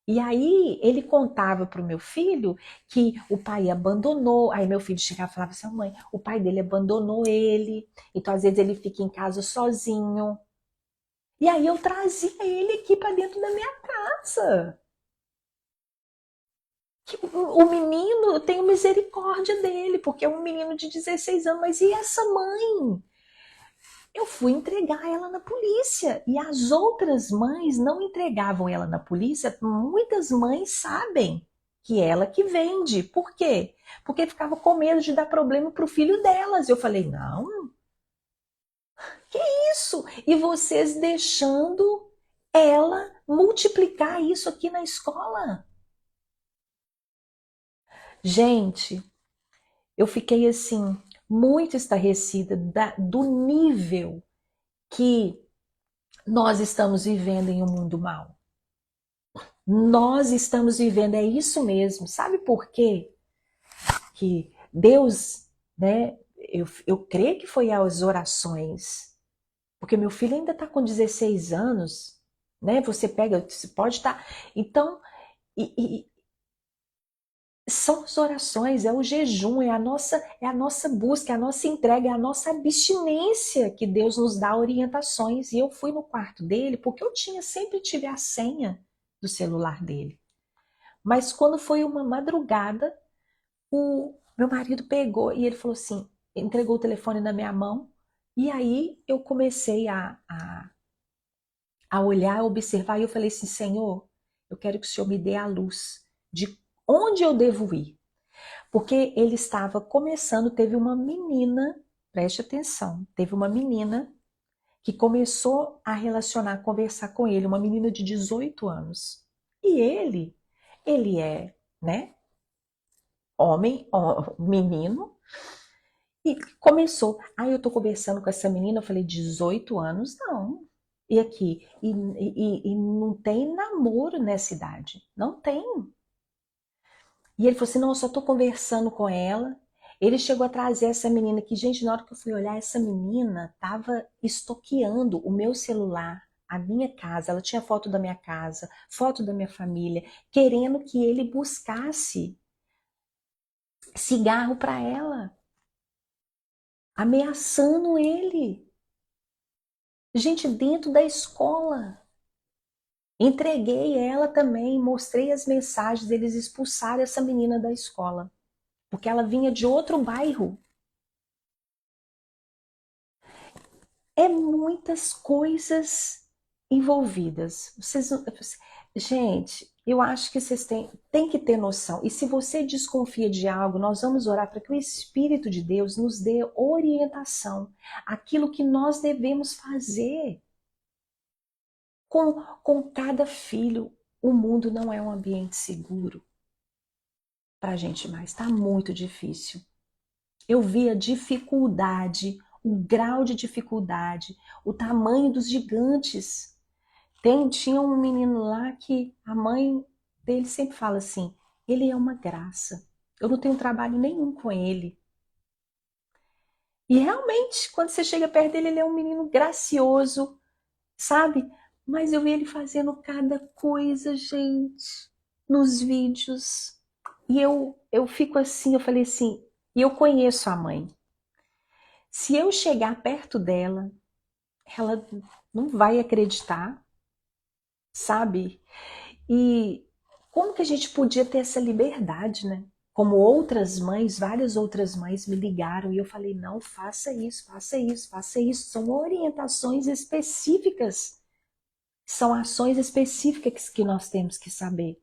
E aí ele contava para o meu filho que o pai abandonou. Aí meu filho chegava e falava assim: mãe, o pai dele abandonou ele. Então às vezes ele fica em casa sozinho. E aí eu trazia ele aqui para dentro da minha casa. O menino, eu tenho misericórdia dele, porque é um menino de 16 anos, mas e essa mãe? Eu fui entregar ela na polícia. E as outras mães não entregavam ela na polícia. Muitas mães sabem que ela que vende. Por quê? Porque ficava com medo de dar problema para o filho delas. Eu falei, não, que isso? E vocês deixando ela multiplicar isso aqui na escola? Gente, eu fiquei assim, muito estarrecida do nível que nós estamos vivendo em um mundo mau. Nós estamos vivendo, é isso mesmo. Sabe por quê? Que Deus, né? Eu creio que foi as orações, porque meu filho ainda está com 16 anos, né? Você pega, você pode estar. Então, e são as orações, é o jejum, é a nossa busca, é a nossa entrega, é a nossa abstinência que Deus nos dá orientações. E eu fui no quarto dele porque eu sempre tive a senha do celular dele. Mas quando foi uma madrugada, o meu marido pegou e ele falou assim, entregou o telefone na minha mão. E aí eu comecei a olhar, a observar, e eu falei assim: Senhor, eu quero que o Senhor me dê a luz de onde eu devo ir. Porque ele estava começando, teve uma menina, preste atenção, teve uma menina que começou a relacionar, conversar com ele, uma menina de 18 anos. E ele é, né, homem, menino, e começou. Aí eu tô conversando com essa menina, eu falei, 18 anos? Não. E aqui, e não tem namoro nessa idade. Não tem. E ele falou assim, não, eu só tô conversando com ela. Ele chegou a trazer essa menina que, gente, na hora que eu fui olhar, essa menina tava estoqueando o meu celular, a minha casa. Ela tinha foto da minha casa, foto da minha família, querendo que ele buscasse cigarro para ela, ameaçando ele. Gente, dentro da escola. Entreguei ela também, mostrei as mensagens, eles expulsaram essa menina da escola, porque ela vinha de outro bairro. É muitas coisas envolvidas. Gente, eu acho que vocês têm que ter noção. E se você desconfia de algo, nós vamos orar para que o Espírito de Deus nos dê orientação, aquilo que nós devemos fazer com cada filho. O mundo não é um ambiente seguro para a gente mais. Está muito difícil. Eu vi a dificuldade, o grau de dificuldade, o tamanho dos gigantes. Tinha um menino lá que a mãe dele sempre fala assim, ele é uma graça. Eu não tenho trabalho nenhum com ele. E realmente, quando você chega perto dele, ele é um menino gracioso, sabe? Mas eu vi ele fazendo cada coisa, gente, nos vídeos. E eu fico assim, eu falei assim, e eu conheço a mãe. Se eu chegar perto dela, ela não vai acreditar, sabe? E como que a gente podia ter essa liberdade, né? Como outras mães, várias outras mães me ligaram e eu falei, não, faça isso, faça isso, faça isso. São orientações específicas, são ações específicas que nós temos que saber.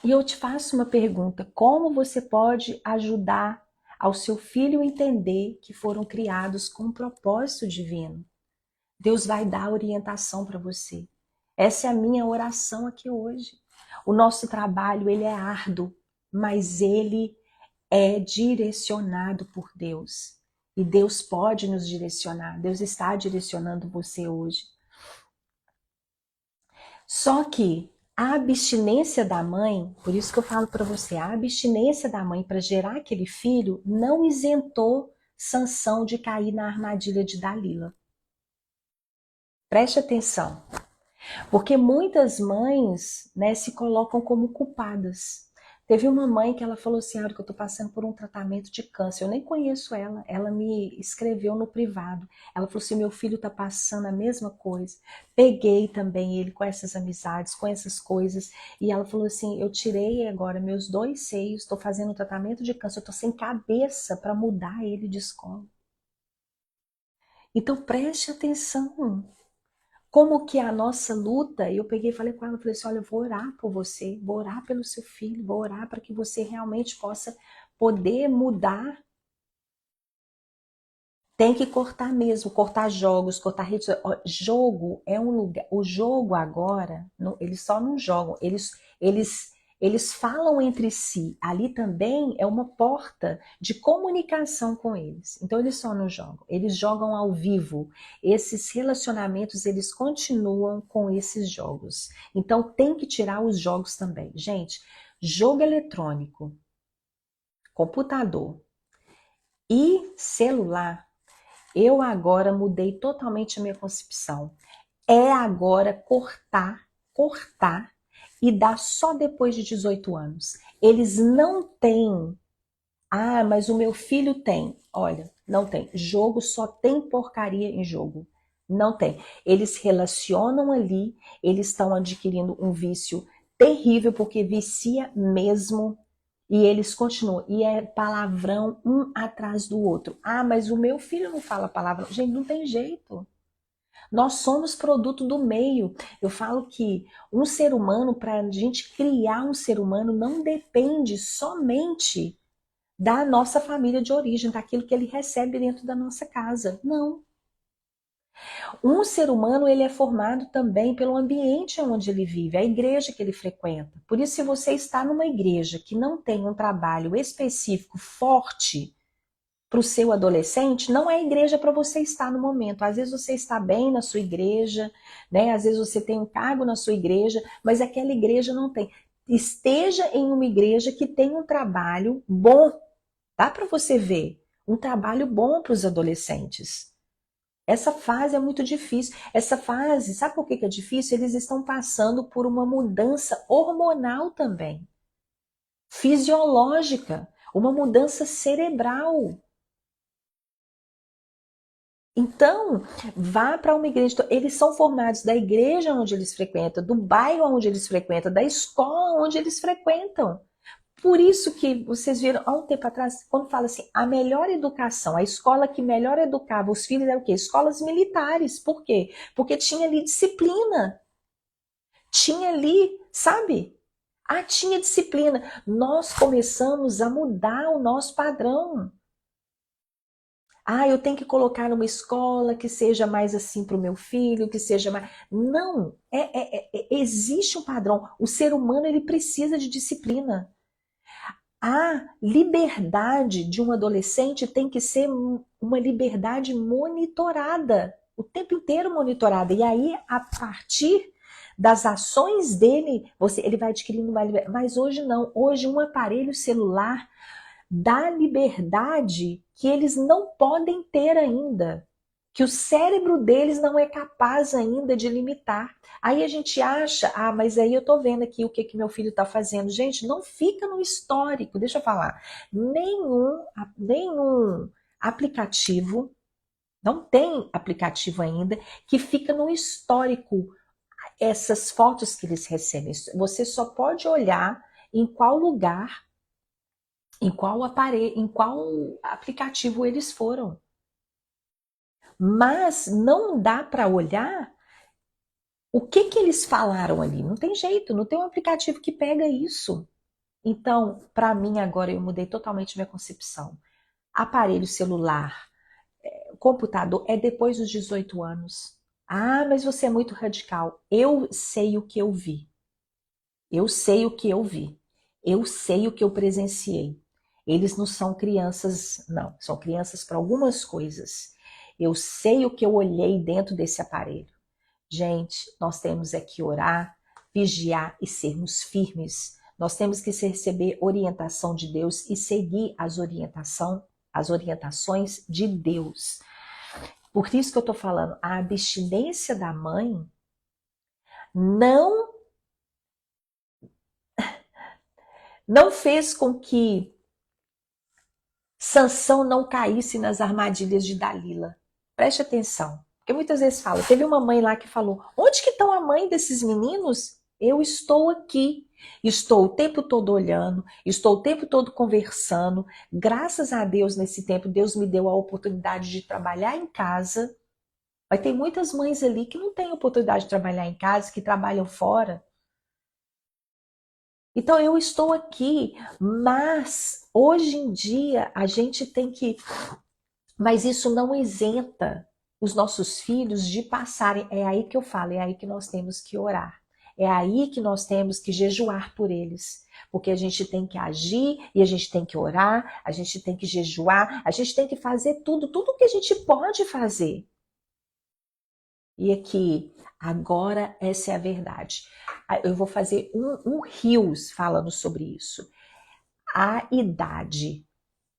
E eu te faço uma pergunta, como você pode ajudar ao seu filho entender que foram criados com um propósito divino? Deus vai dar orientação para você. Essa é a minha oração aqui hoje. O nosso trabalho, ele é árduo, mas ele é direcionado por Deus. E Deus pode nos direcionar. Deus está direcionando você hoje. Só que a abstinência da mãe, por isso que eu falo para você, a abstinência da mãe para gerar aquele filho não isentou Sansão de cair na armadilha de Dalila. Preste atenção. Porque muitas mães, né, se colocam como culpadas. Teve uma mãe que ela falou assim, que eu estou passando por um tratamento de câncer. Eu nem conheço ela. Ela me escreveu no privado. Ela falou assim, meu filho está passando a mesma coisa. Peguei também ele com essas amizades, com essas coisas. E ela falou assim, eu tirei agora meus 2 seios, estou fazendo um tratamento de câncer. Eu estou sem cabeça para mudar ele de escola. Então preste atenção. Como que é a nossa luta, eu peguei e falei com ela, falei assim, olha, eu vou orar por você, vou orar pelo seu filho, vou orar para que você realmente possa poder mudar. Tem que cortar mesmo, cortar jogos, cortar redes. Jogo é um lugar. O jogo agora, eles só não jogam, eles falam entre si. Ali também é uma porta de comunicação com eles. Então eles só não jogam, eles jogam ao vivo. Esses relacionamentos, eles continuam com esses jogos. Então tem que tirar os jogos também. Gente, jogo eletrônico, computador e celular. Eu agora mudei totalmente a minha concepção. É agora cortar e dar só depois de 18 anos. Eles não têm. Ah, mas o meu filho tem. Olha, não tem. Jogo só tem porcaria em jogo. Não tem. Eles relacionam ali, eles estão adquirindo um vício terrível, porque vicia mesmo. E eles continuam. E é palavrão um atrás do outro. Ah, mas o meu filho não fala palavrão. Gente, não tem jeito. Nós somos produto do meio. Eu falo que um ser humano, para a gente criar um ser humano, não depende somente da nossa família de origem, daquilo que ele recebe dentro da nossa casa. Não. Um ser humano, ele é formado também pelo ambiente onde ele vive, a igreja que ele frequenta. Por isso, se você está numa igreja que não tem um trabalho específico forte para o seu adolescente, não é a igreja para você estar no momento. Às vezes você está bem na sua igreja, né? Às vezes você tem um cargo na sua igreja, mas aquela igreja não tem. Esteja em uma igreja que tem um trabalho bom. Dá para você ver um trabalho bom para os adolescentes. Essa fase é muito difícil. Essa fase, sabe por que é difícil? Eles estão passando por uma mudança hormonal também, fisiológica, uma mudança cerebral. Então, vá para uma igreja. Então, eles são formados da igreja onde eles frequentam, do bairro onde eles frequentam, da escola onde eles frequentam. Por isso que vocês viram há um tempo atrás, quando fala assim, a melhor educação, a escola que melhor educava os filhos era o quê? Escolas militares. Por quê? Porque tinha ali disciplina. Tinha ali, sabe? Ah, tinha disciplina. Nós começamos a mudar o nosso padrão. Ah, eu tenho que colocar numa escola que seja mais assim para o meu filho, que seja mais. Não, existe um padrão. O ser humano ele precisa de disciplina. A liberdade de um adolescente tem que ser uma liberdade monitorada, o tempo inteiro monitorada. E aí, a partir das ações dele, ele vai adquirindo uma liberdade. Mas hoje não. Hoje, um aparelho celular dá liberdade que eles não podem ter ainda, que o cérebro deles não é capaz ainda de limitar. Aí a gente acha, mas aí eu tô vendo aqui o que meu filho tá fazendo. Gente, não fica no histórico, deixa eu falar. Nenhum aplicativo, não tem aplicativo ainda, que fica no histórico essas fotos que eles recebem. Você só pode olhar em qual lugar, em qual aparelho, em qual aplicativo eles foram. Mas não dá para olhar o que eles falaram ali. Não tem jeito, não tem um aplicativo que pega isso. Então, para mim agora eu mudei totalmente minha concepção. Aparelho celular, computador é depois dos 18 anos. Ah, mas você é muito radical. Eu sei o que eu vi. Eu sei o que eu vi. Eu sei o que eu presenciei. Eles não são crianças, não. São crianças para algumas coisas. Eu sei o que eu olhei dentro desse aparelho. Gente, nós temos é que orar, vigiar e sermos firmes. Nós temos que receber orientação de Deus e seguir as orientações de Deus. Por isso que eu estou falando, a abstinência da mãe não fez com que Sansão não caísse nas armadilhas de Dalila. Preste atenção. Porque muitas vezes fala, teve uma mãe lá que falou, onde que estão a mãe desses meninos? Eu estou aqui. Estou o tempo todo olhando, estou o tempo todo conversando. Graças a Deus, nesse tempo, Deus me deu a oportunidade de trabalhar em casa. Mas tem muitas mães ali que não têm oportunidade de trabalhar em casa, que trabalham fora. Então eu estou aqui, mas hoje em dia a gente tem que. Mas isso não isenta os nossos filhos de passarem. É aí que eu falo, é aí que nós temos que orar. É aí que nós temos que jejuar por eles. Porque a gente tem que agir e a gente tem que orar, a gente tem que jejuar, a gente tem que fazer tudo que a gente pode fazer. E aqui, agora essa é a verdade. Eu vou fazer um Reels falando sobre isso. A idade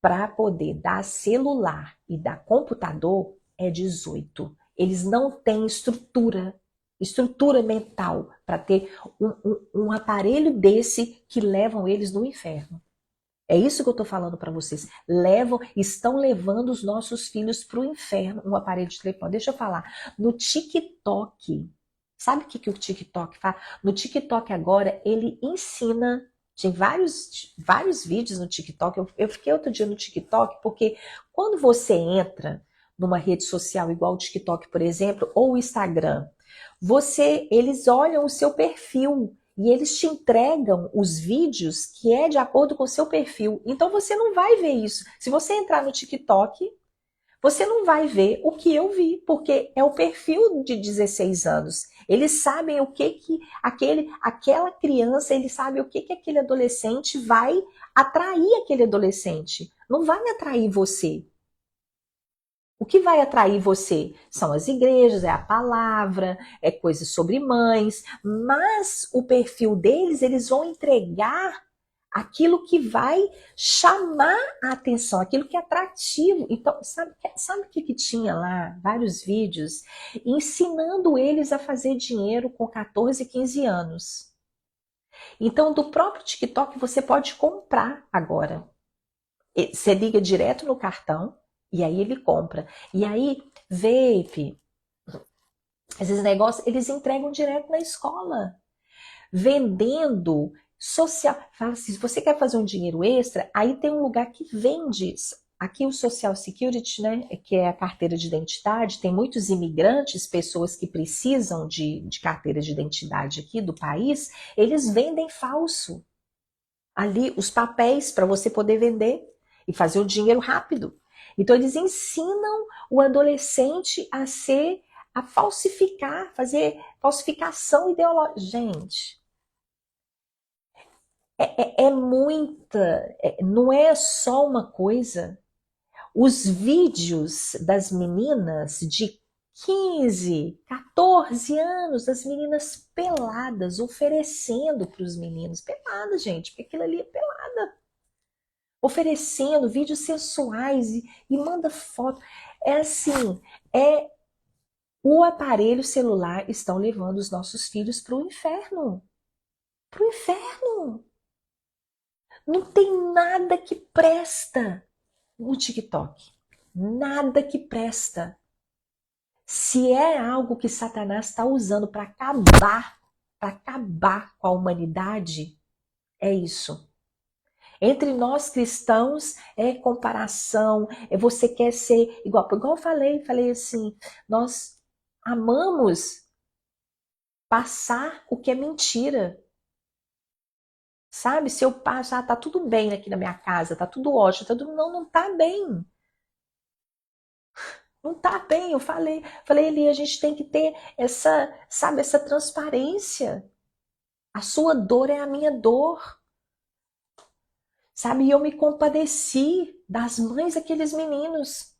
para poder dar celular e dar computador é 18. Eles não têm estrutura mental para ter um aparelho desse que levam eles no inferno. É isso que eu estou falando para vocês. Estão levando os nossos filhos para o inferno, um aparelho de telefone. Deixa eu falar. No TikTok, sabe o que o TikTok faz? No TikTok agora, ele ensina. Tem vários vídeos no TikTok. Eu fiquei outro dia no TikTok, porque quando você entra numa rede social igual o TikTok, por exemplo, ou o Instagram, eles olham o seu perfil e eles te entregam os vídeos que é de acordo com o seu perfil. Então você não vai ver isso. Se você entrar no TikTok, você não vai ver o que eu vi, porque é o perfil de 16 anos. Eles sabem o que aquela criança, eles sabem o que aquele adolescente vai atrair aquele adolescente. Não vai atrair você. O que vai atrair você são as igrejas, é a palavra, é coisas sobre mães, mas o perfil deles, eles vão entregar aquilo que vai chamar a atenção, aquilo que é atrativo. Então, sabe o que tinha lá? Vários vídeos ensinando eles a fazer dinheiro com 14, 15 anos. Então, do próprio TikTok você pode comprar agora. Você liga direto no cartão e aí ele compra. E aí, vape, esses negócios, eles entregam direto na escola. Vendendo social. Fala assim, se você quer fazer um dinheiro extra, aí tem um lugar que vende. Aqui o Social Security, né, que é a carteira de identidade, tem muitos imigrantes, pessoas que precisam de carteira de identidade aqui do país, eles vendem falso. Ali, os papéis para você poder vender e fazer o dinheiro rápido. Então, eles ensinam o adolescente a falsificar, fazer falsificação ideológica. Gente, é muita, não é só uma coisa. Os vídeos das meninas de 15, 14 anos, das meninas peladas, oferecendo para os meninos, peladas, gente, porque aquilo ali é pelada, oferecendo vídeos sensuais e manda foto. É assim, o aparelho celular estão levando os nossos filhos para o inferno. Para o inferno. Não tem nada que presta no TikTok. Nada que presta. Se é algo que Satanás está usando para acabar com a humanidade, é isso. Entre nós cristãos é comparação, é você quer ser igual eu falei assim, nós amamos passar o que é mentira. Sabe? Se eu passo, tá tudo bem aqui na minha casa, tá tudo ótimo, tá tudo... não tá bem. Não tá bem, eu falei ali, a gente tem que ter essa, sabe, essa transparência. A sua dor é a minha dor. Sabe? E eu me compadeci das mães daqueles meninos,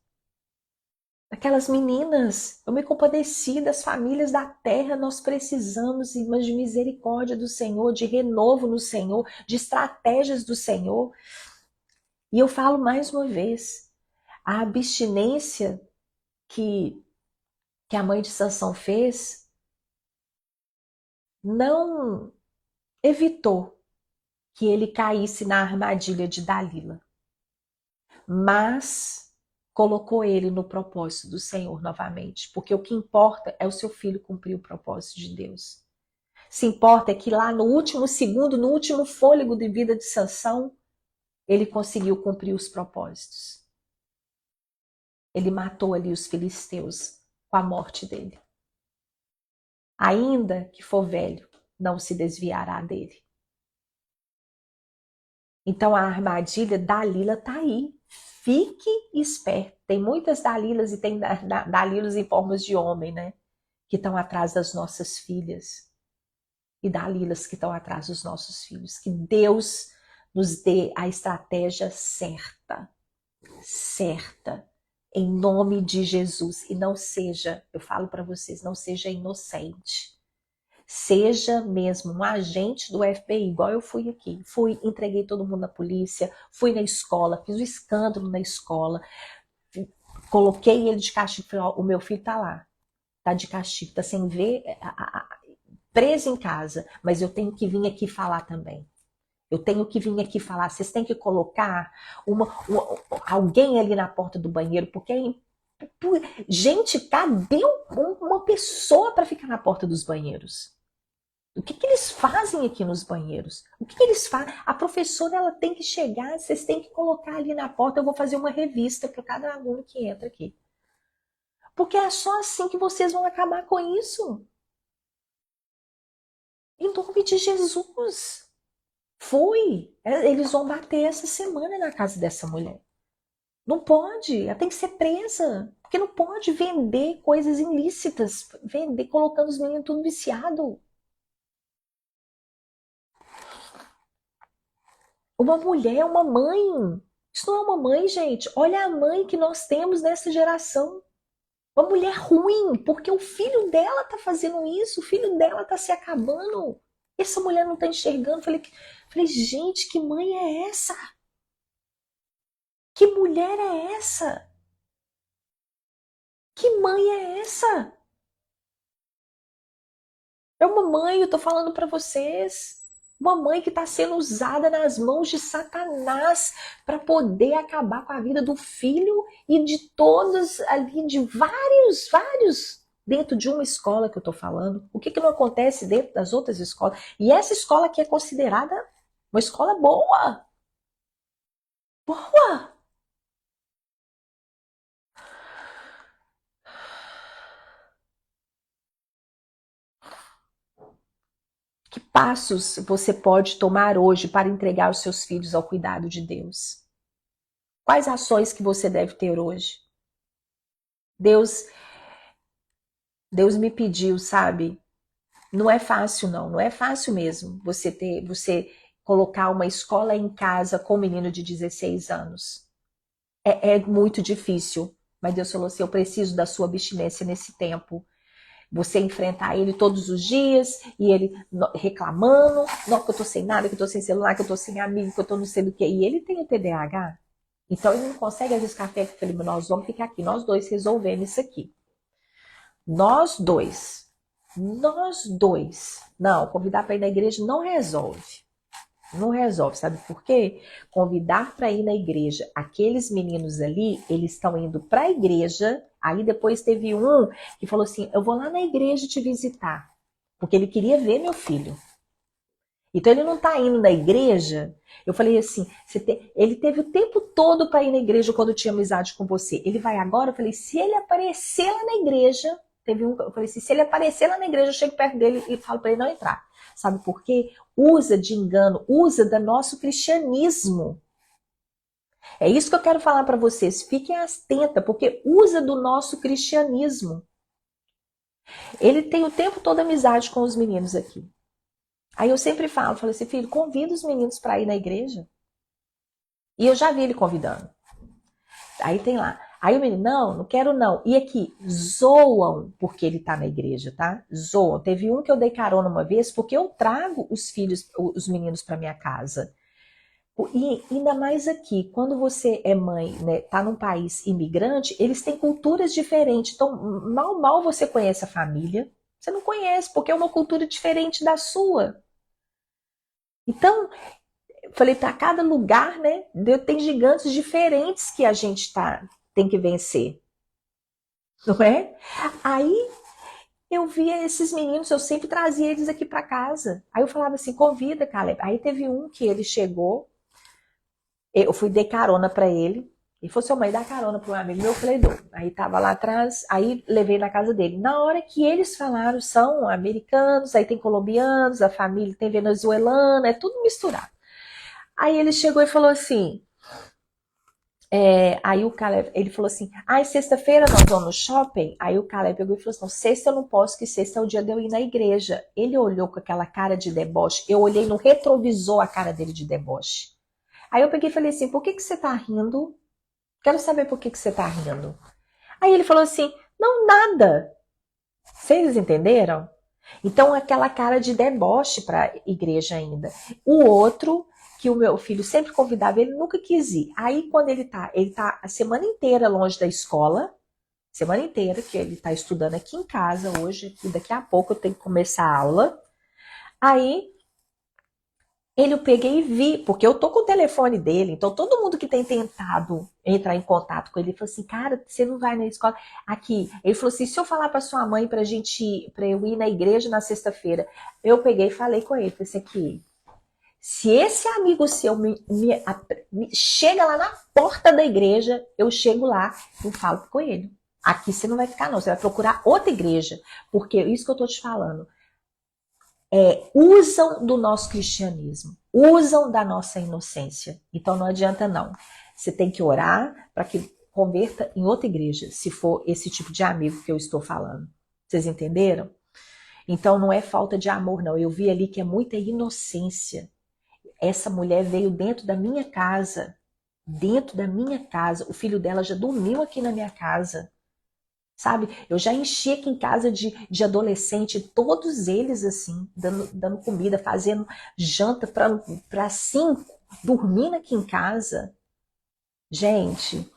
daquelas meninas. Eu me compadeci das famílias da terra. Nós precisamos, irmãs, de misericórdia do Senhor, de renovo no Senhor, de estratégias do Senhor. E eu falo mais uma vez, a abstinência que a mãe de Sansão fez não evitou que ele caísse na armadilha de Dalila, mas colocou ele no propósito do Senhor novamente, porque o que importa é o seu filho cumprir o propósito de Deus. Se importa é que lá no último segundo, no último fôlego de vida de Sansão, ele conseguiu cumprir os propósitos. Ele matou ali os filisteus com a morte dele. Ainda que for velho, não se desviará dele. Então a armadilha Dalila está aí. Fique esperto. Tem muitas Dalilas e tem Dalilas em formas de homem, né? Que estão atrás das nossas filhas. E Dalilas que estão atrás dos nossos filhos. Que Deus nos dê a estratégia certa. Certa. Em nome de Jesus. E não seja, eu falo para vocês, não seja inocente. Seja mesmo um agente do FBI, igual eu fui aqui. Fui, entreguei todo mundo na polícia, fui na escola, fiz um escândalo na escola, coloquei ele de castigo. Falei, ó, o meu filho tá lá, tá de castigo, tá sem ver, preso em casa, mas eu tenho que vir aqui falar também. Eu tenho que vir aqui falar. Vocês têm que colocar alguém ali na porta do banheiro, porque gente, cadê uma pessoa para ficar na porta dos banheiros? O que eles fazem aqui nos banheiros? O que eles fazem? A professora ela tem que chegar, vocês têm que colocar ali na porta. Eu vou fazer uma revista para cada aluno que entra aqui. Porque é só assim que vocês vão acabar com isso. Em nome de Jesus. Foi. Eles vão bater essa semana na casa dessa mulher. Não pode. Ela tem que ser presa. Porque não pode vender coisas ilícitas. Vender, colocando os meninos tudo viciado. Uma mulher, uma mãe. Isso não é uma mãe, gente. Olha a mãe que nós temos nessa geração. Uma mulher ruim, porque o filho dela tá fazendo isso, o filho dela tá se acabando. Essa mulher não tá enxergando. Falei, gente, que mãe é essa? Que mulher é essa? Que mãe é essa? É uma mãe, eu tô falando para vocês. Uma mãe que está sendo usada nas mãos de Satanás para poder acabar com a vida do filho e de todos ali, de vários, dentro de uma escola que eu estou falando. O que, que não acontece dentro das outras escolas? E essa escola aqui é considerada uma escola boa. Boa! Que passos você pode tomar hoje para entregar os seus filhos ao cuidado de Deus? Quais ações que você deve ter hoje? Deus, Deus me pediu, sabe? Não é fácil, não. Não é fácil mesmo você colocar uma escola em casa com um menino de 16 anos. É muito difícil. Mas Deus falou assim: eu preciso da sua abstinência nesse tempo. Você enfrentar ele todos os dias e ele reclamando: não, que eu tô sem nada, que eu tô sem celular, que eu tô sem amigo, que eu tô não sei do que. E ele tem o TDAH. Então ele não consegue arriscar tempo. Eu falei: nós vamos ficar aqui, nós dois resolvendo isso aqui. Nós dois. Nós dois. Não, convidar para ir na igreja não resolve. Não resolve, sabe por quê? Convidar para ir na igreja, aqueles meninos ali, eles estão indo para a igreja. Aí depois teve um que falou assim: eu vou lá na igreja te visitar, porque ele queria ver meu filho. Então ele não está indo na igreja. Eu falei assim: ele teve o tempo todo para ir na igreja quando tinha amizade com você. Ele vai agora? Eu falei: se ele aparecer lá na igreja, eu falei assim: se ele aparecer lá na igreja, eu chego perto dele e falo para ele não entrar. Sabe por quê? Usa de engano, usa do nosso cristianismo. É isso que eu quero falar para vocês. Fiquem atentas, porque usa do nosso cristianismo. Ele tem o tempo todo amizade com os meninos aqui. Aí eu sempre falo assim: filho, convida os meninos para ir na igreja. E eu já vi ele convidando. Aí tem lá. Aí o menino: não quero não. E aqui, zoam porque ele tá na igreja, tá? Zoam. Teve um que eu dei carona uma vez, porque eu trago os filhos, os meninos para minha casa. E ainda mais aqui, quando você é mãe, né, tá num país imigrante, eles têm culturas diferentes. Então, mal você conhece a família. Você não conhece, porque é uma cultura diferente da sua. Então, falei, para cada lugar, né, tem gigantes diferentes que a gente tem que vencer, não é? Aí eu via esses meninos, eu sempre trazia eles aqui para casa. Aí eu falava assim: convida, Caleb. Aí teve um que ele chegou, eu fui dar carona para ele. Ele falou: sua mãe dá carona para um amigo meu. Eu falei: dou. Aí tava lá atrás, aí levei na casa dele. Na hora que eles falaram, são americanos, aí tem colombianos, a família tem venezuelana, é tudo misturado. Aí ele chegou e falou assim: aí o Caleb, ele falou assim: sexta-feira nós vamos no shopping? Aí o Caleb pegou e falou assim: não, sexta eu não posso, que sexta é o dia de eu ir na igreja. Ele olhou com aquela cara de deboche, eu olhei no retrovisor a cara dele de deboche. Aí eu peguei e falei assim: por que você tá rindo? Quero saber por que você tá rindo. Aí ele falou assim: não, nada. Vocês entenderam? Então aquela cara de deboche pra igreja ainda. O outro, que o meu filho sempre convidava, ele nunca quis ir. Aí quando ele tá a semana inteira longe da escola, semana inteira, que ele tá estudando aqui em casa hoje, e daqui a pouco eu tenho que começar a aula. Aí eu peguei e vi, porque eu tô com o telefone dele, então todo mundo que tem tentado entrar em contato com ele, falou assim: cara, você não vai na escola? Aqui, ele falou assim: se eu falar pra sua mãe pra eu ir na igreja na sexta-feira, eu peguei e falei com ele, falei assim: aqui, se esse amigo seu chega lá na porta da igreja, eu chego lá e falo com ele. Aqui você não vai ficar, não. Você vai procurar outra igreja. Porque isso que eu estou te falando. Usam do nosso cristianismo. Usam da nossa inocência. Então não adianta, não. Você tem que orar para que converta em outra igreja, se for esse tipo de amigo que eu estou falando. Vocês entenderam? Então não é falta de amor, não. Eu vi ali que é muita inocência. Essa mulher veio dentro da minha casa. Dentro da minha casa. O filho dela já dormiu aqui na minha casa. Sabe? Eu já enchi aqui em casa de adolescente, todos eles assim, dando comida, fazendo janta para 5, dormindo aqui em casa. Gente,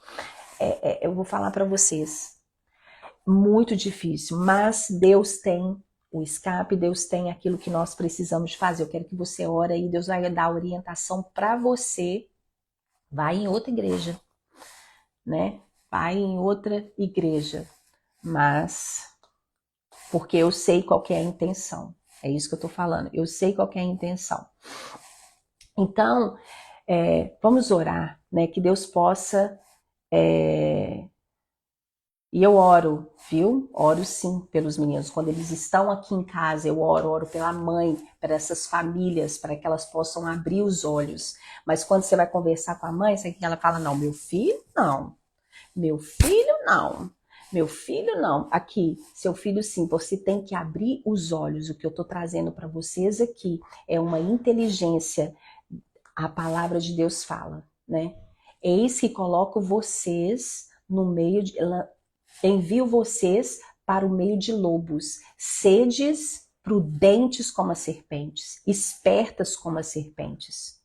eu vou falar para vocês, muito difícil, mas Deus tem o escape, Deus tem aquilo que nós precisamos fazer. Eu quero que você ore aí, Deus vai dar orientação para você. Vai em outra igreja, né? Vai em outra igreja. Mas, porque eu sei qual que é a intenção. É isso que eu tô falando. Eu sei qual que é a intenção. Então, vamos orar, né? Que Deus possa... E eu oro, viu? Oro sim pelos meninos. Quando eles estão aqui em casa, eu oro pela mãe, para essas famílias, para que elas possam abrir os olhos. Mas quando você vai conversar com a mãe, sabe que ela fala? Não, meu filho não. Meu filho não. Meu filho não. Aqui, seu filho sim, você tem que abrir os olhos. O que eu estou trazendo para vocês aqui é uma inteligência. A palavra de Deus fala, né? Eis que coloco vocês no meio de... Envio vocês para o meio de lobos. Sedes prudentes como as serpentes, espertas como as serpentes,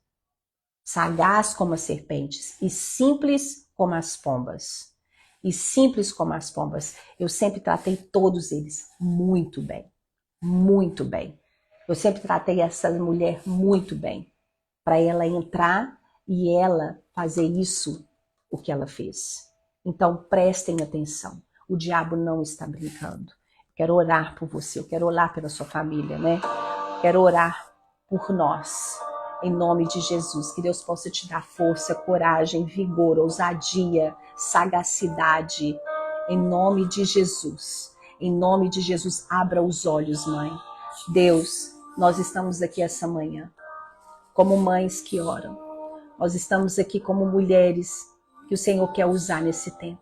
sagaz como as serpentes e simples como as pombas. E simples como as pombas. Eu sempre tratei todos eles muito bem. Muito bem. Eu sempre tratei essa mulher muito bem. Para ela entrar e ela fazer isso, o que ela fez. Então prestem atenção. O diabo não está brincando. Eu quero orar por você. Eu quero orar pela sua família, né? Eu quero orar por nós. Em nome de Jesus, que Deus possa te dar força, coragem, vigor, ousadia, sagacidade. Em nome de Jesus. Em nome de Jesus, abra os olhos, mãe. Deus, nós estamos aqui essa manhã como mães que oram. Nós estamos aqui como mulheres que o Senhor quer usar nesse tempo.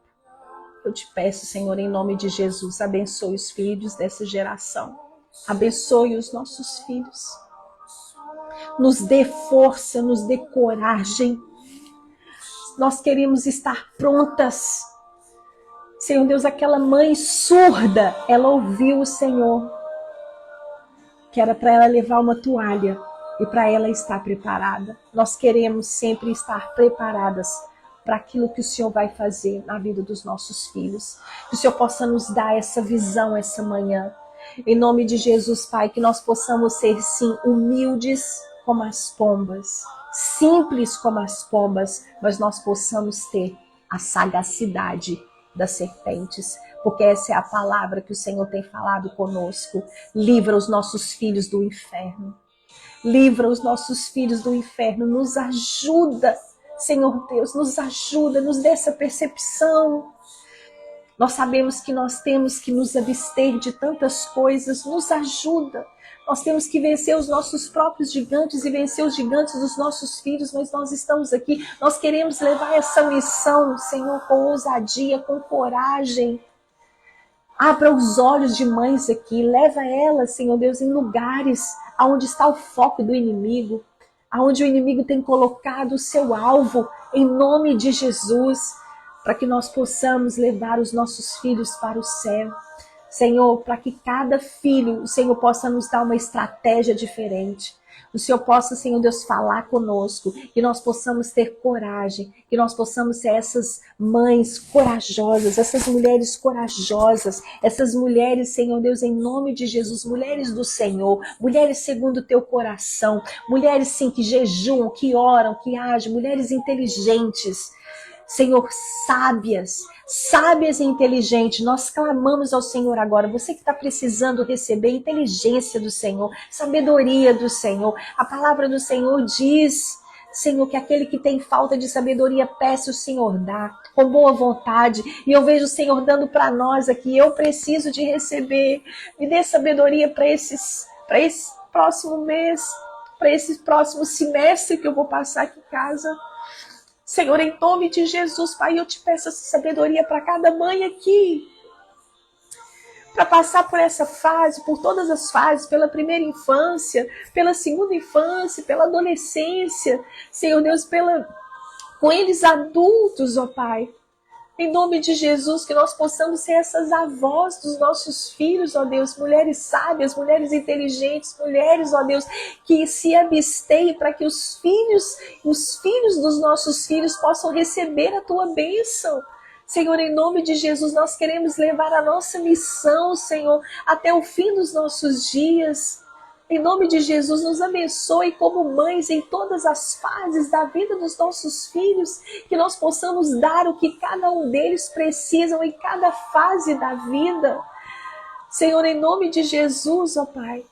Eu te peço, Senhor, em nome de Jesus, abençoe os filhos dessa geração. Abençoe os nossos filhos. Nos dê força, nos dê coragem. Nós queremos estar prontas. Senhor Deus, aquela mãe surda, ela ouviu o Senhor, que era para ela levar uma toalha e para ela estar preparada. Nós queremos sempre estar preparadas para aquilo que o Senhor vai fazer na vida dos nossos filhos. Que o Senhor possa nos dar essa visão essa manhã. Em nome de Jesus, Pai, que nós possamos ser, sim, humildes como as pombas, simples como as pombas, mas nós possamos ter a sagacidade das serpentes, porque essa é a palavra que o Senhor tem falado conosco. Livra os nossos filhos do inferno. Livra os nossos filhos do inferno. Nos ajuda, Senhor Deus, nos ajuda, nos dê essa percepção. Nós sabemos que nós temos que nos abster de tantas coisas. Nos ajuda. Nós temos que vencer os nossos próprios gigantes e vencer os gigantes dos nossos filhos, mas nós estamos aqui, nós queremos levar essa missão, Senhor, com ousadia, com coragem. Abra os olhos de mães aqui, leva elas, Senhor Deus, em lugares onde está o foco do inimigo, onde o inimigo tem colocado o seu alvo, em nome de Jesus, para que nós possamos levar os nossos filhos para o céu. Senhor, para que cada filho, o Senhor possa nos dar uma estratégia diferente. O Senhor possa, Senhor Deus, falar conosco, que nós possamos ter coragem, que nós possamos ser essas mães corajosas, essas mulheres corajosas, essas mulheres, Senhor Deus, em nome de Jesus, mulheres do Senhor, mulheres segundo o teu coração, mulheres, sim, que jejuam, que oram, que agem, mulheres inteligentes, Senhor, sábias e inteligentes. Nós clamamos ao Senhor agora. Você que está precisando receber inteligência do Senhor, sabedoria do Senhor. A palavra do Senhor diz, Senhor, que aquele que tem falta de sabedoria, peça o Senhor dar, com boa vontade. E eu vejo o Senhor dando para nós aqui, eu preciso de receber. Me dê sabedoria para esse próximo mês, para esse próximo semestre que eu vou passar aqui em casa. Senhor, em nome de Jesus, Pai, eu te peço essa sabedoria para cada mãe aqui, para passar por essa fase, por todas as fases, pela primeira infância, pela segunda infância, pela adolescência, Senhor Deus, com eles adultos, ó Pai. Em nome de Jesus, que nós possamos ser essas avós dos nossos filhos, ó Deus, mulheres sábias, mulheres inteligentes, mulheres, ó Deus, que se abstêm para que os filhos dos nossos filhos possam receber a tua bênção. Senhor, em nome de Jesus, nós queremos levar a nossa missão, Senhor, até o fim dos nossos dias. Em nome de Jesus, nos abençoe como mães em todas as fases da vida dos nossos filhos, que nós possamos dar o que cada um deles precisam em cada fase da vida. Senhor, em nome de Jesus, ó Pai,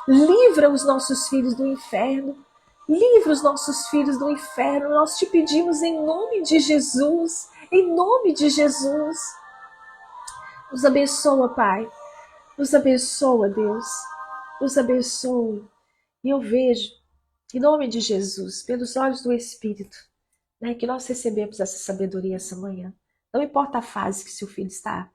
livra os nossos filhos do inferno. Livra os nossos filhos do inferno. Nós te pedimos em nome de Jesus. Em nome de Jesus. Nos abençoa, Pai. Nos abençoa, Deus. Nos abençoe. E eu vejo, em nome de Jesus, pelos olhos do Espírito, né, que nós recebemos essa sabedoria essa manhã. Não importa a fase que seu filho está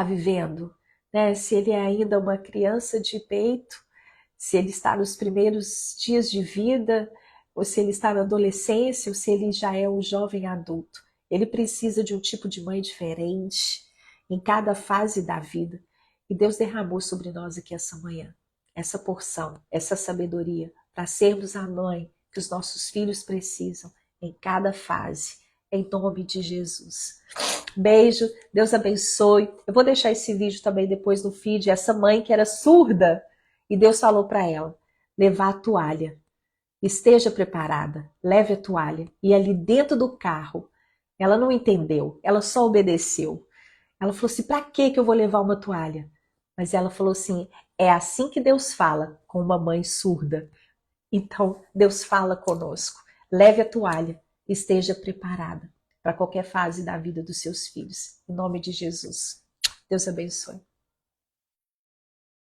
vivendo, né, se ele é ainda uma criança de peito, se ele está nos primeiros dias de vida, ou se ele está na adolescência, ou se ele já é um jovem adulto. Ele precisa de um tipo de mãe diferente em cada fase da vida. E Deus derramou sobre nós aqui essa manhã, essa porção, essa sabedoria, para sermos a mãe que os nossos filhos precisam em cada fase, em nome de Jesus. Beijo, Deus abençoe. Eu vou deixar esse vídeo também depois no feed, essa mãe que era surda, e Deus falou para ela, levar a toalha. Esteja preparada, leve a toalha. E ali dentro do carro, ela não entendeu, ela só obedeceu. Ela falou assim, para que eu vou levar uma toalha? Mas ela falou assim, é assim que Deus fala com uma mãe surda. Então, Deus fala conosco. Leve a toalha, esteja preparada para qualquer fase da vida dos seus filhos. Em nome de Jesus. Deus abençoe.